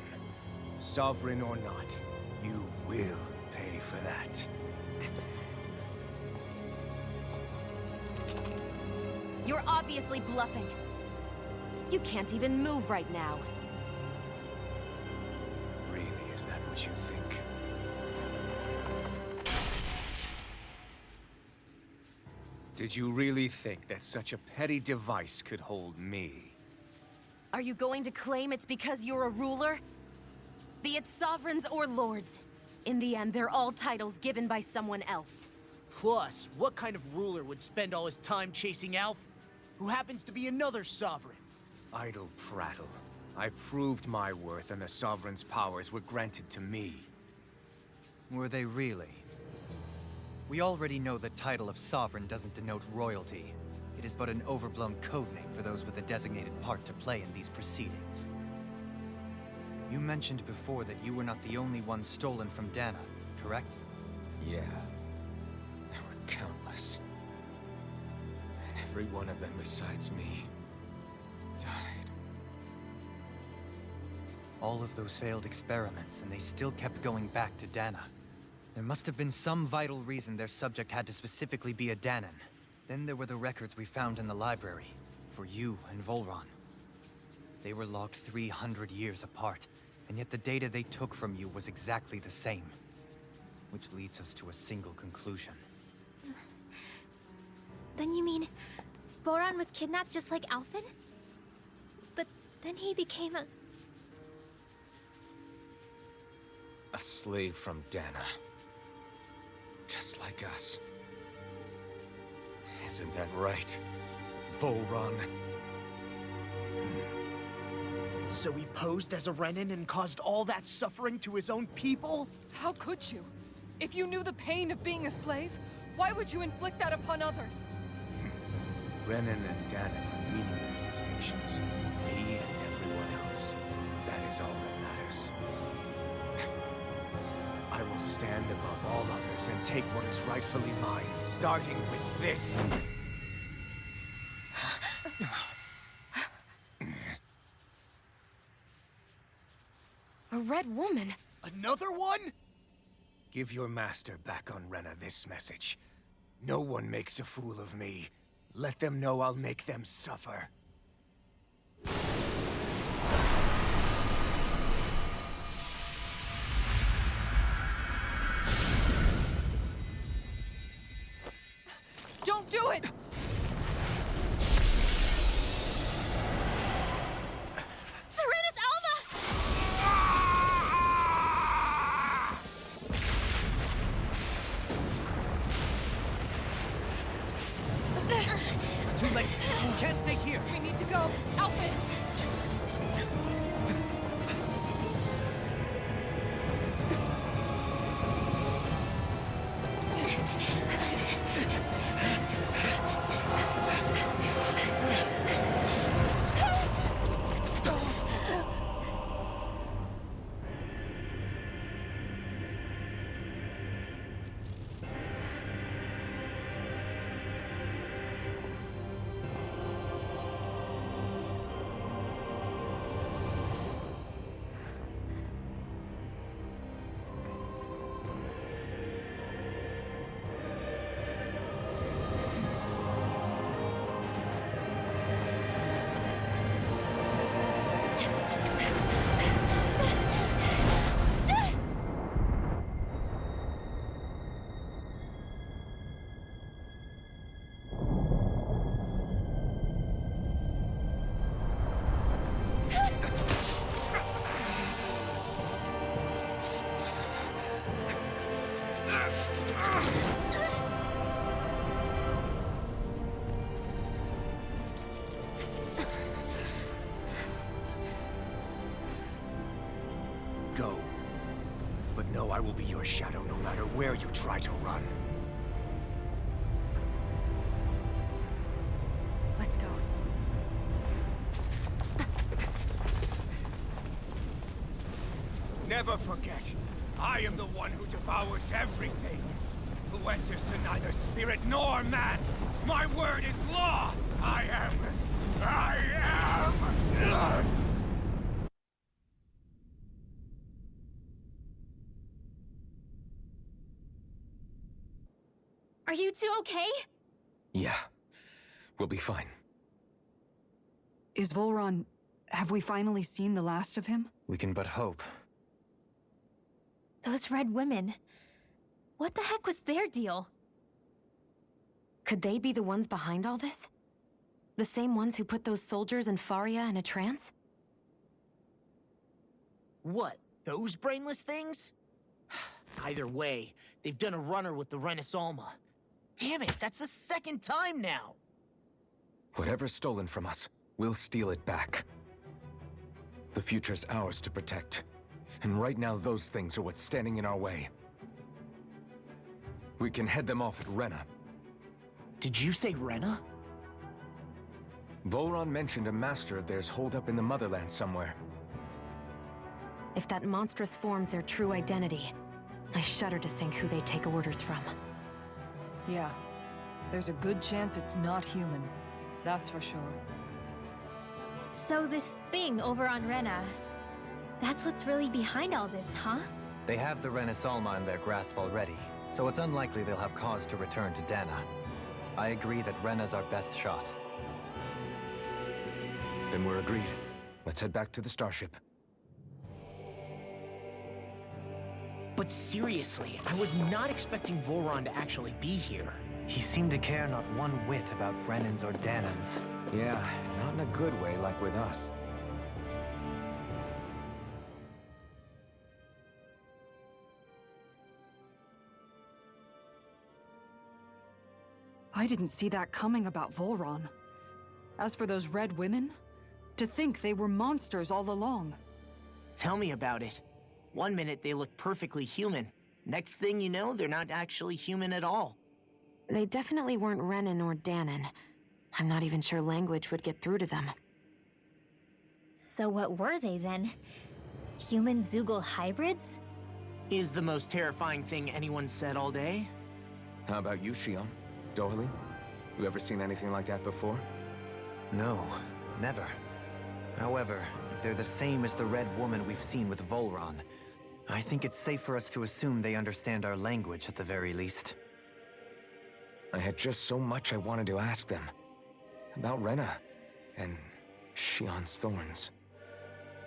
Sovereign or not, you will pay for that. You're obviously bluffing. You can't even move right now. Really, is that what you think? Did you really think that such a petty device could hold me? Are you going to claim it's because you're a ruler? Be it sovereigns or lords. In the end, they're all titles given by someone else. Plus, what kind of ruler would spend all his time chasing Alf, who happens to be another sovereign? Idle prattle. I proved my worth and the Sovereign's powers were granted to me. Were they really? We already know the title of Sovereign doesn't denote royalty. It is but an overblown codename for those with a designated part to play in these proceedings. You mentioned before that you were not the only one stolen from Dana, correct? Yeah. There were countless. And every one of them besides me died. All of those failed experiments, and they still kept going back to Dana. There must have been some vital reason their subject had to specifically be a Danan. Then there were the records we found in the library, for you and Volron. They were logged 300 years apart, and yet the data they took from you was exactly the same. Which leads us to a single conclusion. Then you mean Boran was kidnapped just like Alphen? But then he became a slave from Dana. Just like us. Isn't that right, Volron? So he posed as a Renin and caused all that suffering to his own people? How could you? If you knew the pain of being a slave, why would you inflict that upon others? Renan and Dana are meaningless distinctions. Me and everyone else. That is all that matters. I will stand above all others and take what is rightfully mine, starting with this. A red woman? Another one? Give your master back on Rena this message. No one makes a fool of me. Let them know I'll make them suffer. Don't do it! Serenus Alva! It's too late. We can't stay here. We need to go. Alphen! will be your shadow no matter where you try to run. Let's go. Never forget, I am the one who devours everything. Who answers to neither spirit nor man. My word is law. I am. Are you two okay? Yeah, we'll be fine. Is Volron... have we finally seen the last of him? We can but hope. Those red women. What the heck was their deal? Could they be the ones behind all this? The same ones who put those soldiers in Faria in a trance? What? Those brainless things? Either way, they've done a runner with the Renaissance. Damn it, that's the second time now! Whatever's stolen from us, we'll steal it back. The future's ours to protect. And right now, those things are what's standing in our way. We can head them off at Rena. Did you say Rena? Volron mentioned a master of theirs holed up in the motherland somewhere. If that monstrous form's their true identity, I shudder to think who they take orders from. Yeah. There's a good chance it's not human. That's for sure. So this thing over on Rena, that's what's really behind all this, huh? They have the Renaissance in their grasp already, so it's unlikely they'll have cause to return to Dana. I agree that Rena's our best shot. Then we're agreed. Let's head back to the starship. But seriously, I was not expecting Volron to actually be here. He seemed to care not one whit about Renans or Danans. Yeah, not in a good way like with us. I didn't see that coming about Volron. As for those red women, to think they were monsters all along. Tell me about it. One minute they look perfectly human. Next thing you know, they're not actually human at all. They definitely weren't Renan or Danan. I'm not even sure language would get through to them. So what were they then? Human Zoogle hybrids? Is the most terrifying thing anyone said all day? How about you, Shion? Dohalim? You ever seen anything like that before? No, never. However, if they're the same as the Red Woman we've seen with Volron, I think it's safe for us to assume they understand our language at the very least. I had just so much I wanted to ask them. About Rena, and Shion's thorns.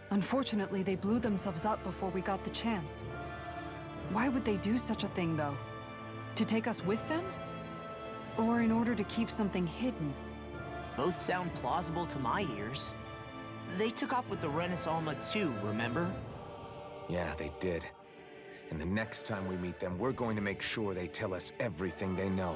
Unfortunately, they blew themselves up before we got the chance. Why would they do such a thing, though? To take us with them? Or in order to keep something hidden? Both sound plausible to my ears. They took off with the Renaissance too, remember? Yeah, they did. And the next time we meet them, we're going to make sure they tell us everything they know.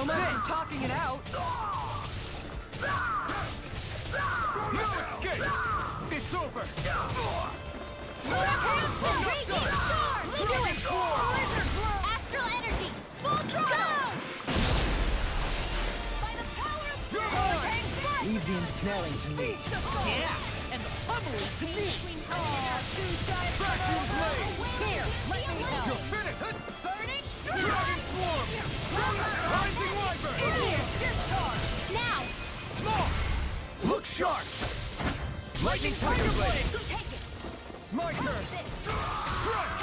So much for talking it out. No escape! It's over! Astral energy! Full throttle! By the power of Leave the ensnaring to me. Yeah, and the pummeling to me. Vacuum blade! Here, let me help. You're finished! Burning Dragon swarm! Rising wyvern! now! Look sharp! Lightning tiger blade! Take it. My turn! Strike!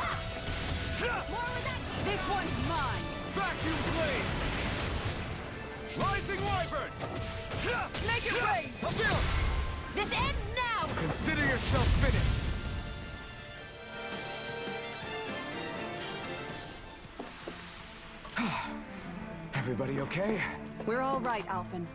More with that. This one's mine. Vacuum blade! Rising wyvern! Make it rain. This ends now. Consider yourself finished! Everybody okay? We're all right, Alphen.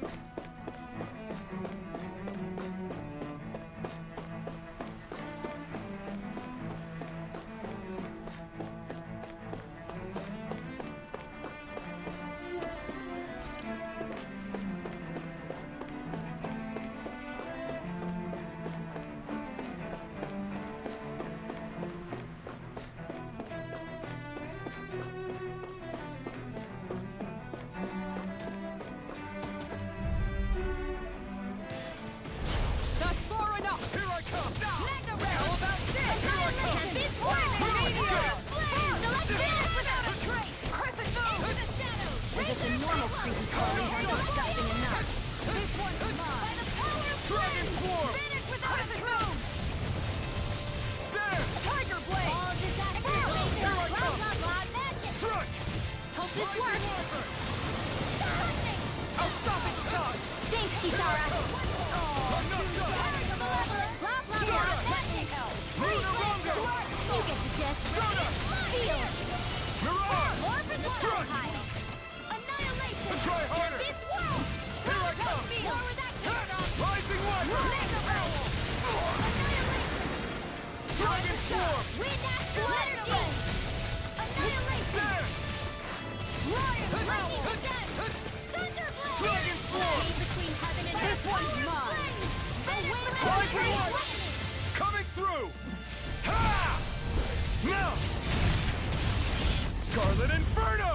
That's far enough. Here I come! How about this? This one. So let's finish without a trace. Crescent moon. As if the normal creepy crawlies aren't disgusting enough. This one's mine. By the power of Dragon swarm! finish without a trace. Stand! Tiger blade. All just out of Here I come! magic. Strike! Help this work. I'll stop its charge. Thanks, Kisara. I'm not done! Blah, blah, blah. Magic. Lunarunga! You get the gist. Stunner! Feel. Mirage! Orbit Strike! pile. Annihilation. Try harder! This world. Here I come! More with that Rising wyvern! Dragon swarm! Wind astral energy. Annihilation. Stand! Lightning again. Thunderblade. Dragon swarm! Between heaven and This earth. one's mine. Rising wyvern! Coming through! Ha! Now! Scarlet Inferno!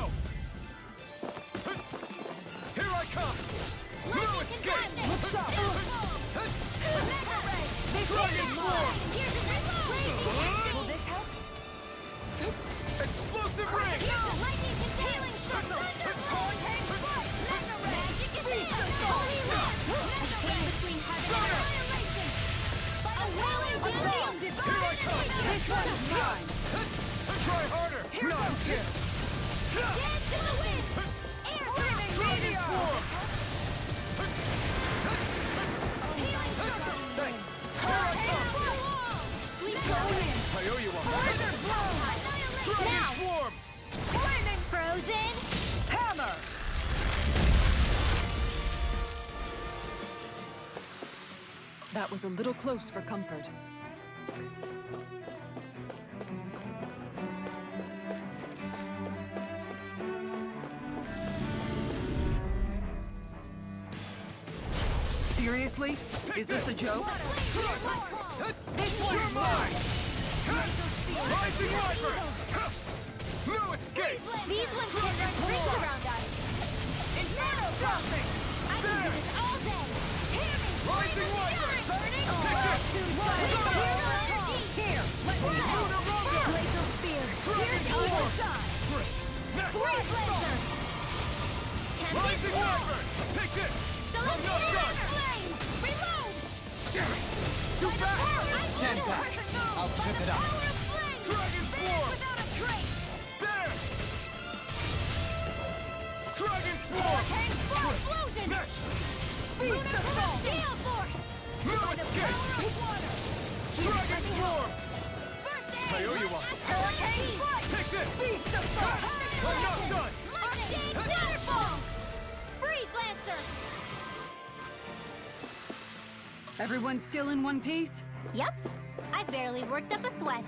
Here I come! No escape! Look sharp. Dragon swarm! Will this help? Explosive ring! Lightning concealing circle. Hurricane strike. Magic is in. Holy wrath. A chain between heaven and annihilation. A wailing wind. Here I come! This one's mine. Try harder! Here No! goes this. Dance to the wind. Air Flaming Dragon meteor. swarm! healing circle. Thanks! Here I come! Sleep Go in. I owe you one! Laser blow. Dragon Now. swarm! Flaming Frozen. hammer. That was a little close for comfort. Seriously? Is this a joke? This one's mine! Rising wyvern! No escape! These ones can run rings around us. Inferno crossing. I can do this all day. Hear me. Rising wyvern! Burning. Here, let me help. Lunarunga! Laser spear. Dragon swarm! Great! Next! Freeze laser. Rising wyvern! Take this! I'm not done! Flame. Reload. Too fast! Stand back. I'll trip it up. Power of flame. Dragon swarm! Without a trace. There! Dragon swarm! Hurricane spark explosion. Next! Feast the soul. Gale force. No By the escape! power of water. Dragon swarm! First aid. I owe you one. Hurricane strike. Take this! Feast of fire. I'm not done! Lightning. Waterfall. Freeze lancer. Everyone still in one piece? Yep. I barely worked up a sweat.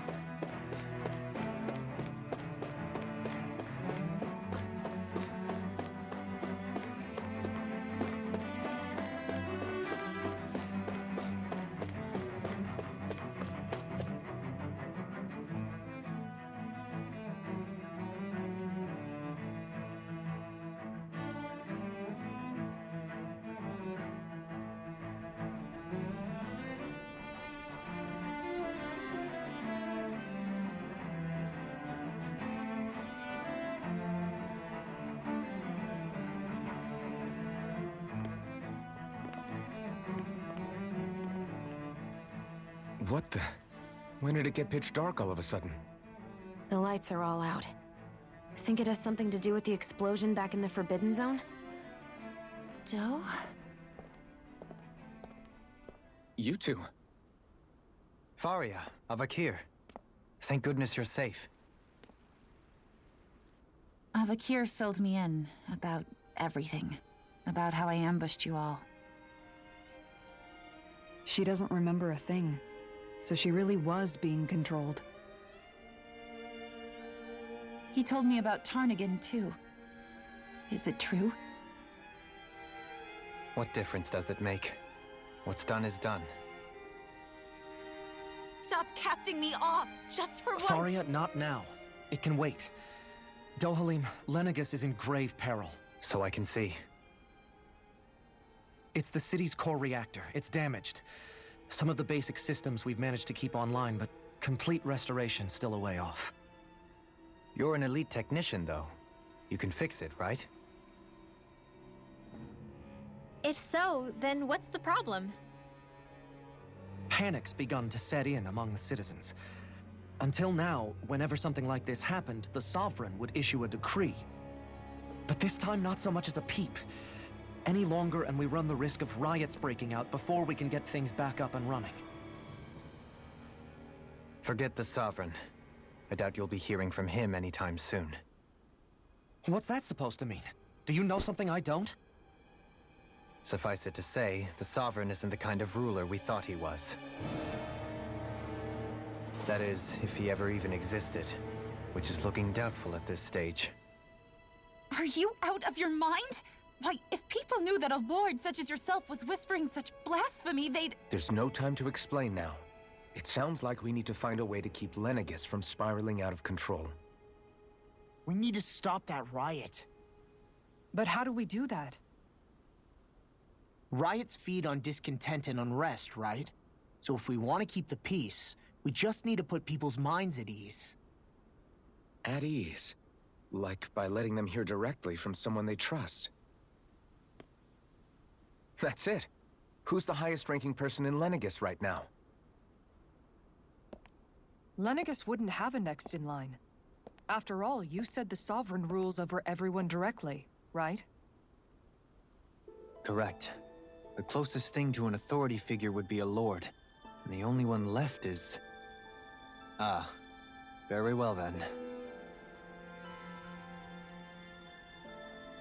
What the? When did it get pitch dark all of a sudden? The lights are all out. Think it has something to do with the explosion back in the Forbidden Zone? Doe? You two. Faria, Avakir. Thank goodness you're safe. Avakir filled me in about everything. About how I ambushed you all. She doesn't remember a thing, so she really was being controlled. He told me about Tarnagin, too. Is it true? What difference does it make? What's done is done. Stop casting me off, just for once! Faria, not now. It can wait. Dohalim, Lenegis is in grave peril. So I can see. It's the city's core reactor. It's damaged. Some of the basic systems we've managed to keep online, but complete restoration's still a way off. You're an elite technician, though. You can fix it, right? If so, then what's the problem? Panic's begun to set in among the citizens. Until now, whenever something like this happened, the Sovereign would issue a decree. But this time, not so much as a peep. Any longer, and we run the risk of riots breaking out before we can get things back up and running. Forget the Sovereign. I doubt you'll be hearing from him anytime soon. What's that supposed to mean? Do you know something I don't? Suffice it to say, the Sovereign isn't the kind of ruler we thought he was. That is, if he ever even existed, which is looking doubtful at this stage. Are you out of your mind? Why, if people knew that a lord such as yourself was whispering such blasphemy, they'd... There's no time to explain now. It sounds like we need to find a way to keep Lenegis from spiraling out of control. We need to stop that riot. But how do we do that? Riots feed on discontent and unrest, right? So if we want to keep the peace, we just need to put people's minds at ease. At ease? Like by letting them hear directly from someone they trust. That's it. Who's the highest-ranking person in Lenegis right now? Lenegis wouldn't have a next in line. After all, you said the Sovereign rules over everyone directly, right? Correct. The closest thing to an authority figure would be a lord. And the only one left is... Ah. Very well then.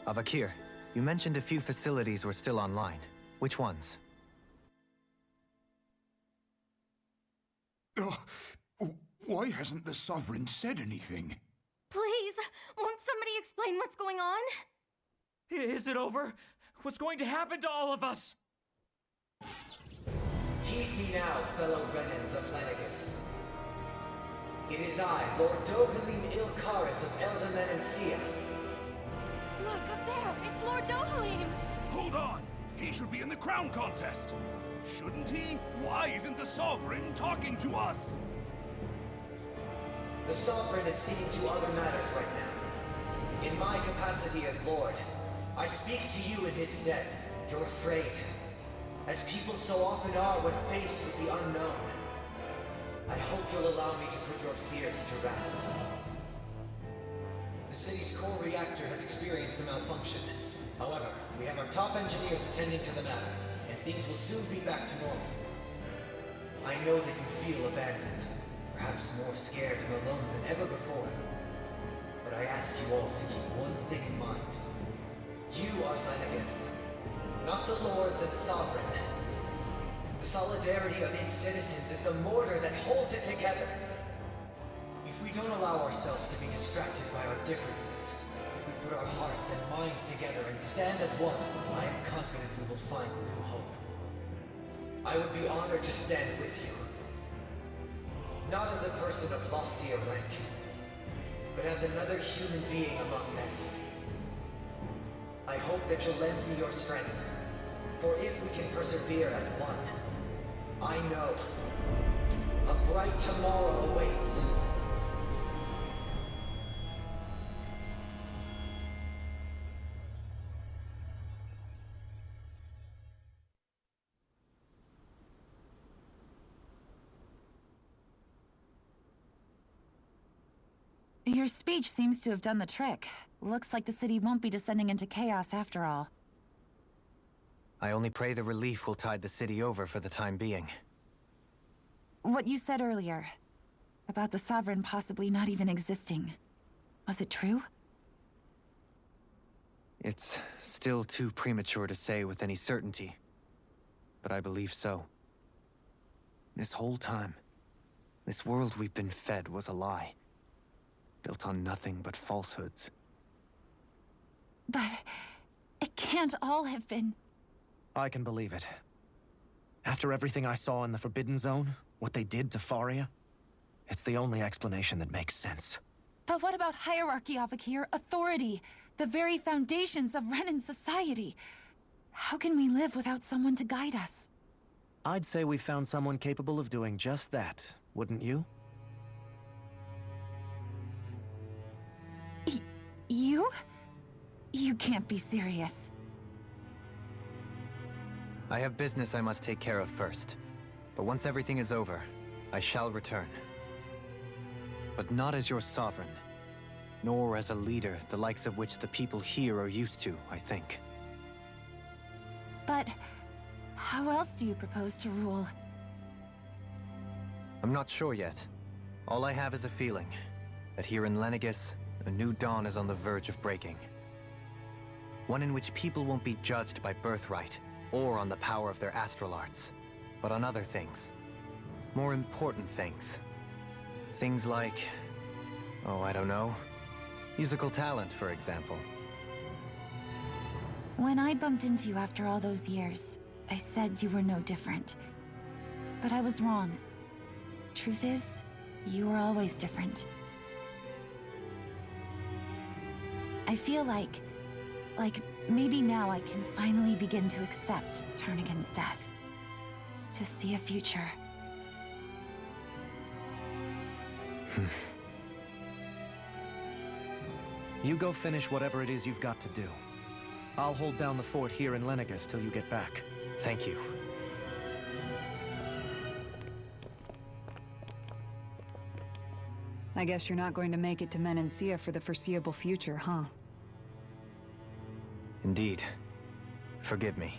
Avakir, you mentioned a few facilities were still online. Which ones? Why hasn't the Sovereign said anything? Please, won't somebody explain what's going on? Is it over? What's going to happen to all of us? Heed me now, fellow Renans of Lenegis. It is I, Lord Dohalim Ilkaris of Eldamen and Sia. Look, up there! It's Lord Dohalim! Hold on! He should be in the crown contest! Shouldn't he? Why isn't the Sovereign talking to us? The Sovereign is seeing to other matters right now. In my capacity as Lord, I speak to you in his stead. You're afraid. As people so often are when faced with the unknown. I hope you'll allow me to put your fears to rest. The city's core reactor has experienced a malfunction. However, we have our top engineers attending to the matter, and things will soon be back to normal. I know that you feel abandoned, perhaps more scared and alone than ever before. But I ask you all to keep one thing in mind. You are Lenegis, not the Lords and Sovereign. The solidarity of its citizens is the mortar that holds it together. If we don't allow ourselves to be distracted by our differences, if we put our hearts and minds together and stand as one, I am confident we will find new hope. I would be honored to stand with you. Not as a person of loftier rank, but as another human being among many. I hope that you'll lend me your strength, for if we can persevere as one, I know a bright tomorrow awaits. Your speech seems to have done the trick. Looks like the city won't be descending into chaos after all. I only pray the relief will tide the city over for the time being. What you said earlier, about the Sovereign possibly not even existing, was it true? It's still too premature to say with any certainty, but I believe so. This whole time, this world we've been fed was a lie, built on nothing but falsehoods. But it can't all have been... I can believe it. After everything I saw in the Forbidden Zone, what they did to Faria, it's the only explanation that makes sense. But what about hierarchy, Avakir? Authority? The very foundations of Renan society? How can we live without someone to guide us? I'd say we found someone capable of doing just that, wouldn't you? You? You can't be serious. I have business I must take care of first. But once everything is over, I shall return. But not as your sovereign, nor as a leader the likes of which the people here are used to, I think. But how else do you propose to rule? I'm not sure yet. All I have is a feeling that here in Lenegis, a new dawn is on the verge of breaking. One in which people won't be judged by birthright or on the power of their astral arts, but on other things. More important things. Things like, oh, I don't know, musical talent, for example. When I bumped into you after all those years, I said you were no different. But I was wrong. Truth is, you were always different. I feel like maybe now I can finally begin to accept Tarnigan's death. To see a future. You go finish whatever it is you've got to do. I'll hold down the fort here in Lenegis till you get back. Thank you. I guess you're not going to make it to Menancia for the foreseeable future, huh? Indeed. Forgive me.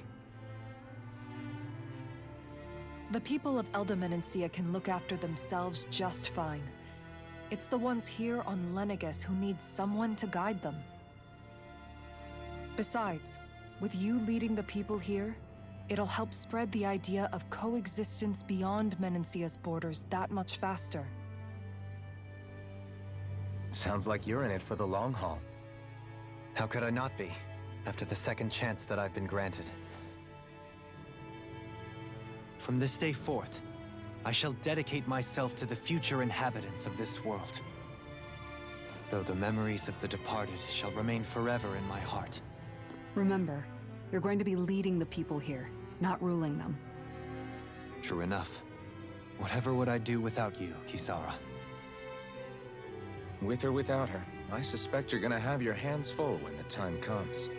The people of Elda Menancia can look after themselves just fine. It's the ones here on Lenegis who need someone to guide them. Besides, with you leading the people here, it'll help spread the idea of coexistence beyond Menancia's borders that much faster. Sounds like you're in it for the long haul. How could I not be, after the second chance that I've been granted? From this day forth, I shall dedicate myself to the future inhabitants of this world. Though the memories of the departed shall remain forever in my heart. Remember, you're going to be leading the people here, not ruling them. True enough. Whatever would I do without you, Kisara? With or without her, I suspect you're gonna have your hands full when the time comes.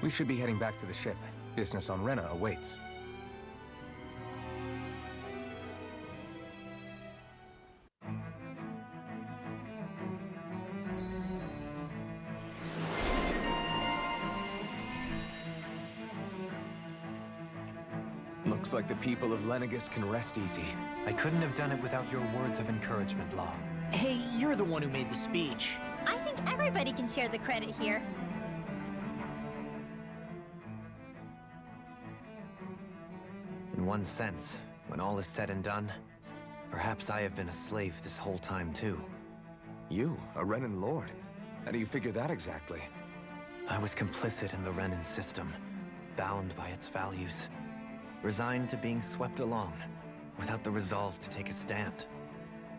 We should be heading back to the ship. Business on Rena awaits. Looks like the people of Lenegis can rest easy. I couldn't have done it without your words of encouragement, Law. Hey, you're the one who made the speech. I think everybody can share the credit here. In one sense, when all is said and done, perhaps I have been a slave this whole time too. You, a Renan Lord? How do you figure that exactly? I was complicit in the Renan system, bound by its values. Resigned to being swept along, without the resolve to take a stand.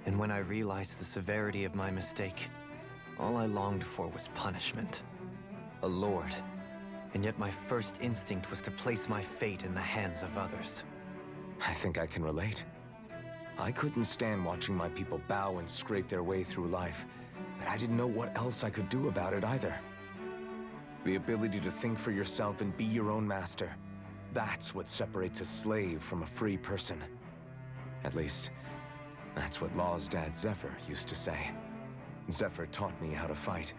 And when I realized the severity of my mistake, all I longed for was punishment. A lord. And yet my first instinct was to place my fate in the hands of others. I think I can relate. I couldn't stand watching my people bow and scrape their way through life, but I didn't know what else I could do about it either. The ability to think for yourself and be your own master. That's what separates a slave from a free person. At least, That's what Law's dad Zephyr used to say. Zephyr taught me how to fight.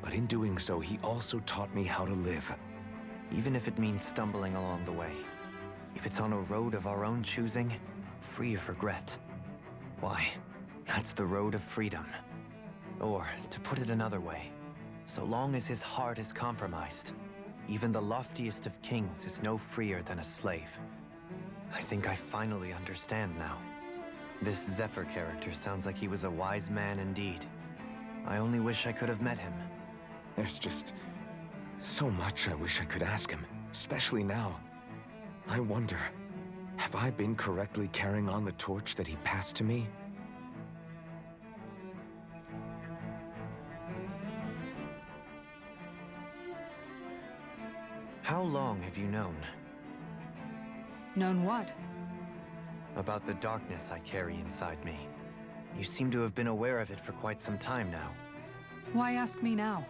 But in doing so, he also taught me how to live. Even if it means stumbling along the way. If it's on a road of our own choosing, free of regret. Why, that's the road of freedom. Or, to put it another way, so long as his heart is compromised, even the loftiest of kings is no freer than a slave. I think I finally understand now. This Zephyr character sounds like he was a wise man indeed. I only wish I could have met him. There's just so much I wish I could ask him, especially now. I wonder, have I been correctly carrying on the torch that he passed to me? How long have you known? Known what? About the darkness I carry inside me. You seem to have been aware of it for quite some time now. Why ask me now?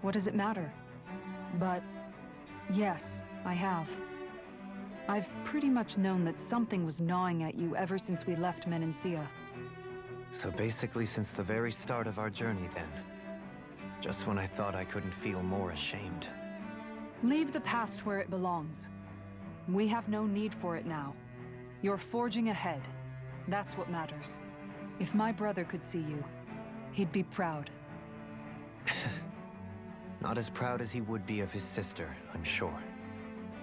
What does it matter? But yes, I have. I've pretty much known that something was gnawing at you ever since we left Menancia. So basically since the very start of our journey then. Just when I thought I couldn't feel more ashamed. Leave the past where it belongs. We have no need for it now. You're forging ahead. That's what matters. If my brother could see you, he'd be proud. Not as proud as he would be of his sister, I'm sure.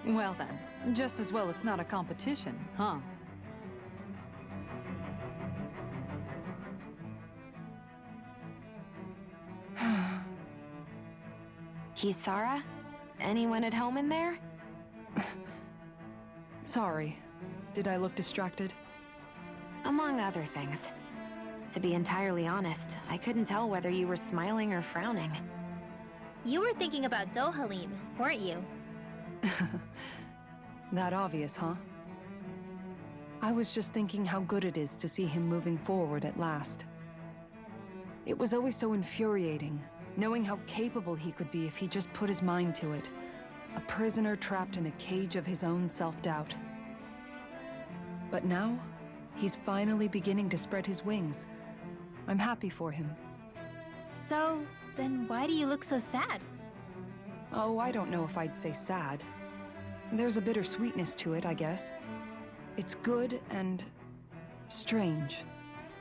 Well then, just as well it's not a competition, huh? Kisara? Anyone at home in there? Sorry. Did I look distracted? Among other things. To be entirely honest, I couldn't tell whether you were smiling or frowning. You were thinking about Dohalim, weren't you? That obvious, huh? I was just thinking how good it is to see him moving forward at last. It was always so infuriating, knowing how capable he could be if he just put his mind to it. A prisoner trapped in a cage of his own self-doubt. But now, he's finally beginning to spread his wings. I'm happy for him. So, then why do you look so sad? Oh, I don't know if I'd say sad. There's a bittersweetness to it, I guess. It's good and strange,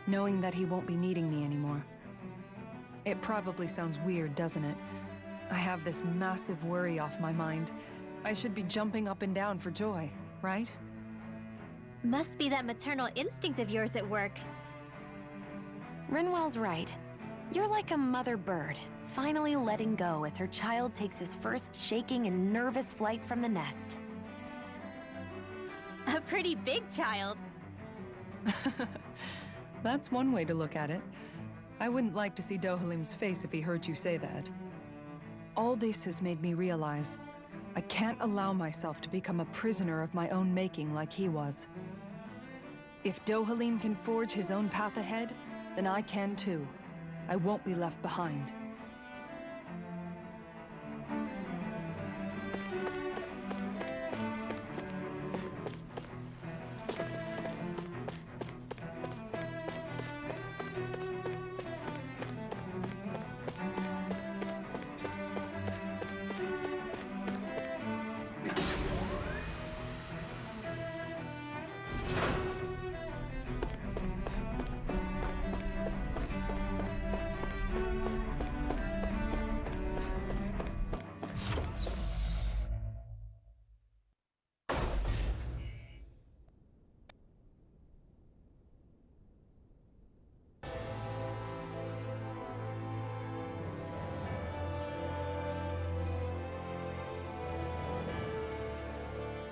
knowing that he won't be needing me anymore. It probably sounds weird, doesn't it? I have this massive worry off my mind. I should be jumping up and down for joy, right? Must be that maternal instinct of yours at work. Rinwell's right. You're like a mother bird, finally letting go as her child takes his first shaking and nervous flight from the nest. A pretty big child. That's one way to look at it. I wouldn't like to see Dohalim's face if he heard you say that. All this has made me realize I can't allow myself to become a prisoner of my own making like he was. If Dohalim can forge his own path ahead, then I can too. I won't be left behind.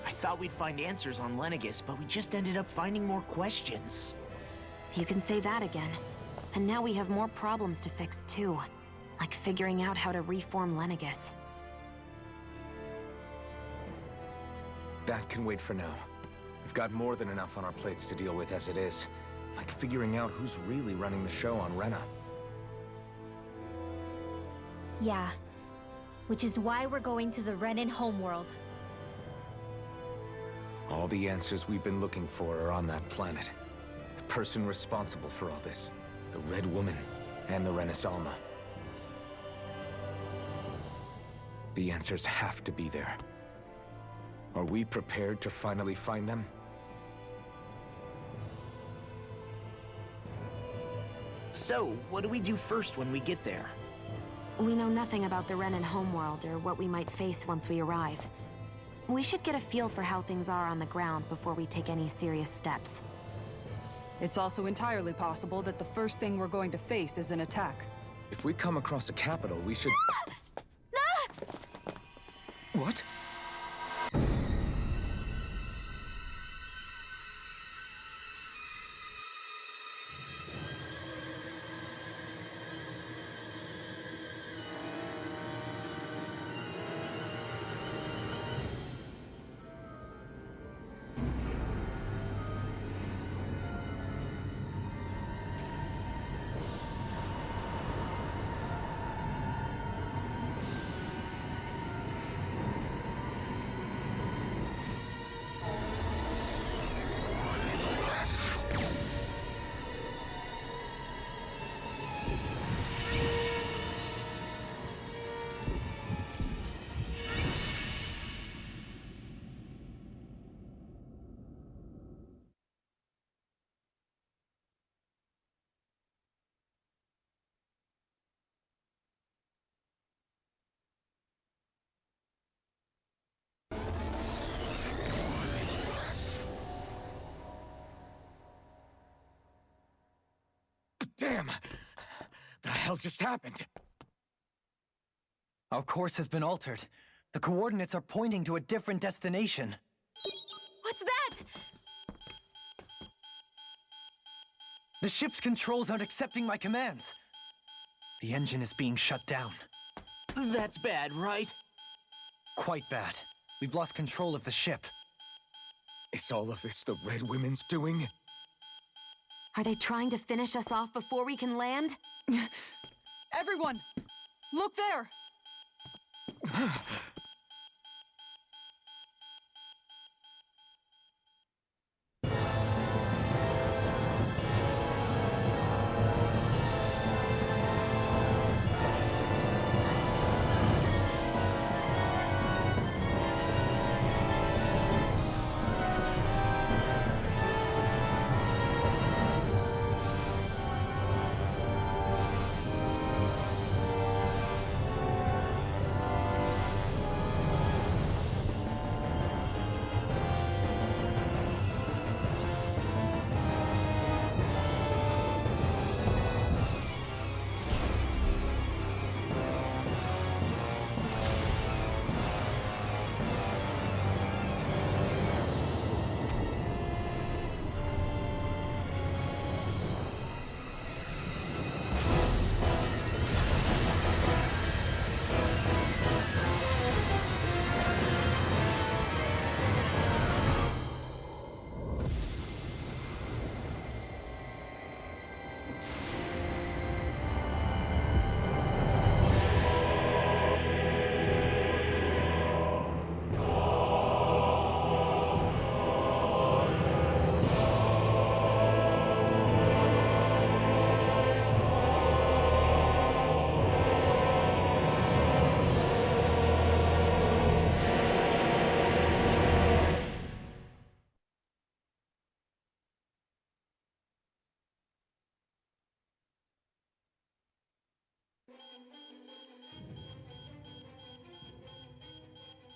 I thought we'd find answers on Lenegis, but we just ended up finding more questions. You can say that again. And now we have more problems to fix too. Like figuring out how to reform Lenegis. That can wait for now. We've got more than enough on our plates to deal with as it is. Like figuring out who's really running the show on Rena. Yeah. Which is why we're going to the Renan homeworld. All the answers we've been looking for are on that planet. The person responsible for all this. The Red Woman and the Renaissance. The answers have to be there. Are we prepared to finally find them? So, what do we do first when we get there? We know nothing about the Renan homeworld or what we might face once we arrive. We should get a feel for how things are on the ground before we take any serious steps. It's also entirely possible that the first thing we're going to face is an attack. If we come across a capital, we should... What? Damn! The hell just happened? Our course has been altered. The coordinates are pointing to a different destination. What's that? The ship's controls aren't accepting my commands. The engine is being shut down. That's bad, right? Quite bad. We've lost control of the ship. Is all of this the Red Women's doing? Are they trying to finish us off before we can land? Everyone! Look there!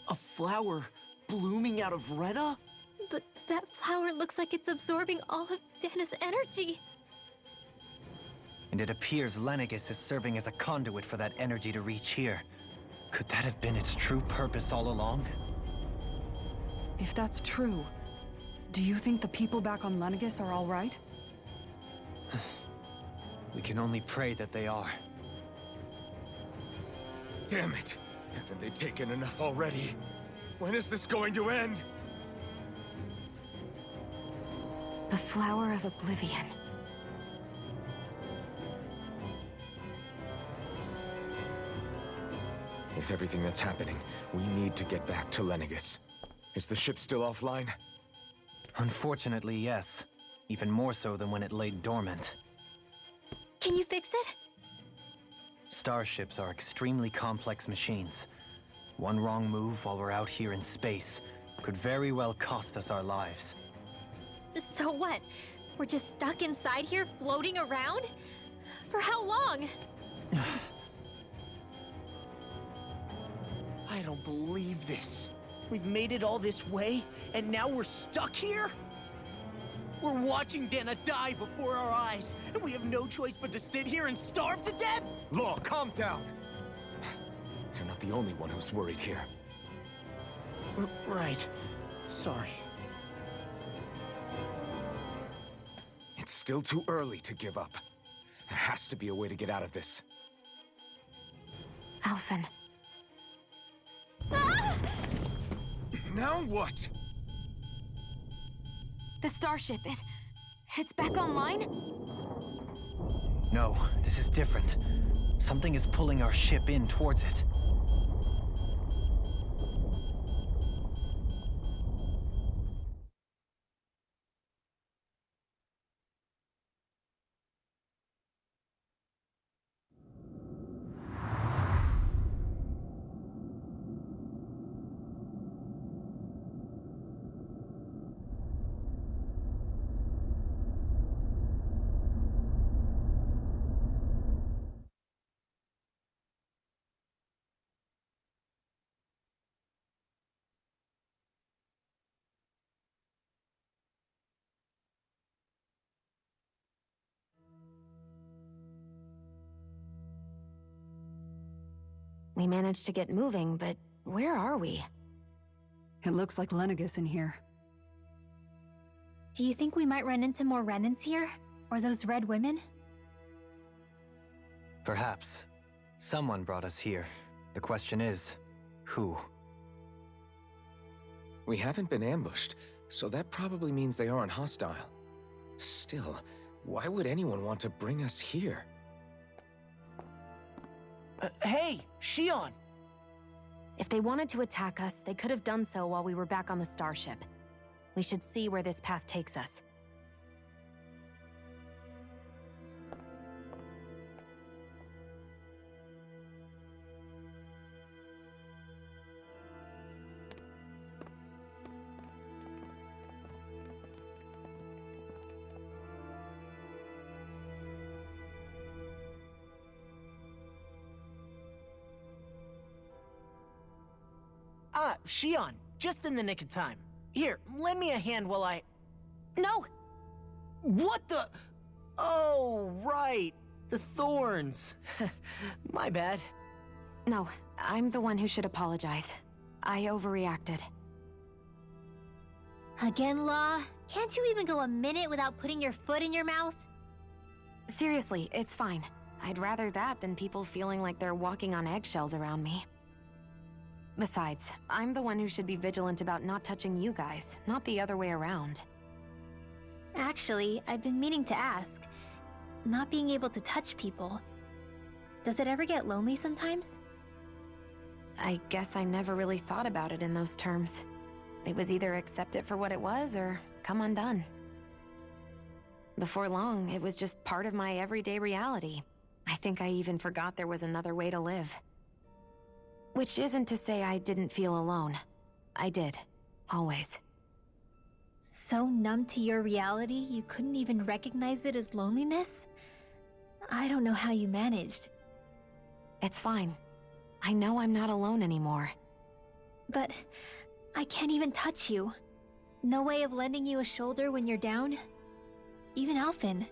A flower blooming out of Rena? But that flower looks like it's absorbing all of Dana's energy. And it appears Lenegis is serving as a conduit for that energy to reach here. Could that have been its true purpose all along? If that's true, do you think the people back on Lenegis are all right? We can only pray that they are. Damn it! Haven't they taken enough already? When is this going to end? The Flower of Oblivion. With everything that's happening, we need to get back to Lenegis. Is the ship still offline? Unfortunately, yes. even more so than when it lay dormant. Can you fix it? Starships are extremely complex machines. One wrong move while we're out here in space could very well cost us our lives. So what? We're just stuck inside here, floating around? For how long? I don't believe this. We've made it all this way, and now we're stuck here? We're watching Dana die before our eyes, and we have no choice but to sit here and starve to death? Law, calm down. You're not the only one who's worried here. Right. Sorry. It's still too early to give up. There has to be a way to get out of this. Alphen. Now what? The starship, it's back online? No, this is different. Something is pulling our ship in towards it. We managed to get moving, but where are we? It looks like Lenegis in here. Do you think we might run into more Renans here? Or those red women? Perhaps. Someone brought us here. The question is, who? We haven't been ambushed, so that probably means they aren't hostile. Still, why would anyone want to bring us here? Hey, Shion! If they wanted to attack us, they could have done so while we were back on the starship. We should see where this path takes us. Shion, just in the nick of time. Here, lend me a hand while I... No! What the... Oh, right. The thorns. My bad. No, I'm the one who should apologize. I overreacted. Again, Law? Can't you even go a minute without putting your foot in your mouth? Seriously, it's fine. I'd rather that than people feeling like they're walking on eggshells around me. Besides, I'm the one who should be vigilant about not touching you guys, not the other way around. Actually, I've been meaning to ask. Not being able to touch people, does it ever get lonely sometimes? I guess I never really thought about it in those terms. It was either accept it for what it was or come undone. Before long, it was just part of my everyday reality. I think I even forgot there was another way to live. Which isn't to say I didn't feel alone. I did. Always. So numb to your reality, you couldn't even recognize it as loneliness? I don't know how you managed. It's fine. I know I'm not alone anymore. But I can't even touch you. No way of lending you a shoulder when you're down? Even Alphen.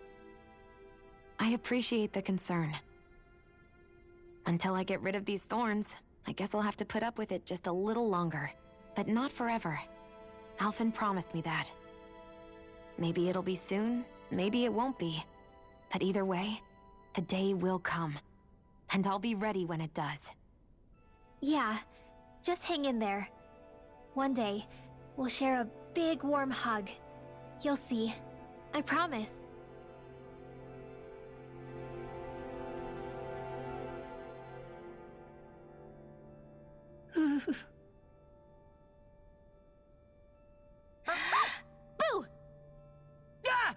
I appreciate the concern. Until I get rid of these thorns, I guess I'll have to put up with it just a little longer. But not forever. Alphen promised me that. Maybe it'll be soon, maybe it won't be. But either way, the day will come. And I'll be ready when it does. Yeah, just hang in there. One day, we'll share a big warm hug. You'll see. I promise. Boo! Ah!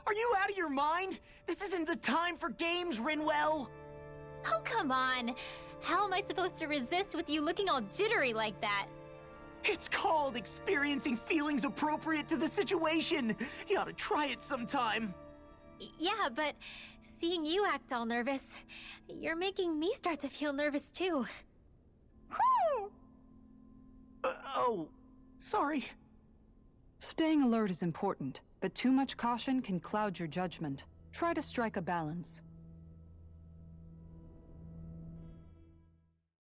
Are you out of your mind? This isn't the time for games, Rinwell! Oh, come on. How am I supposed to resist with you looking all jittery like that? It's called experiencing feelings appropriate to the situation. You ought to try it sometime. Yeah, but seeing you act all nervous, you're making me start to feel nervous too. Oh, sorry. Staying alert is important, but too much caution can cloud your judgment. Try to strike a balance.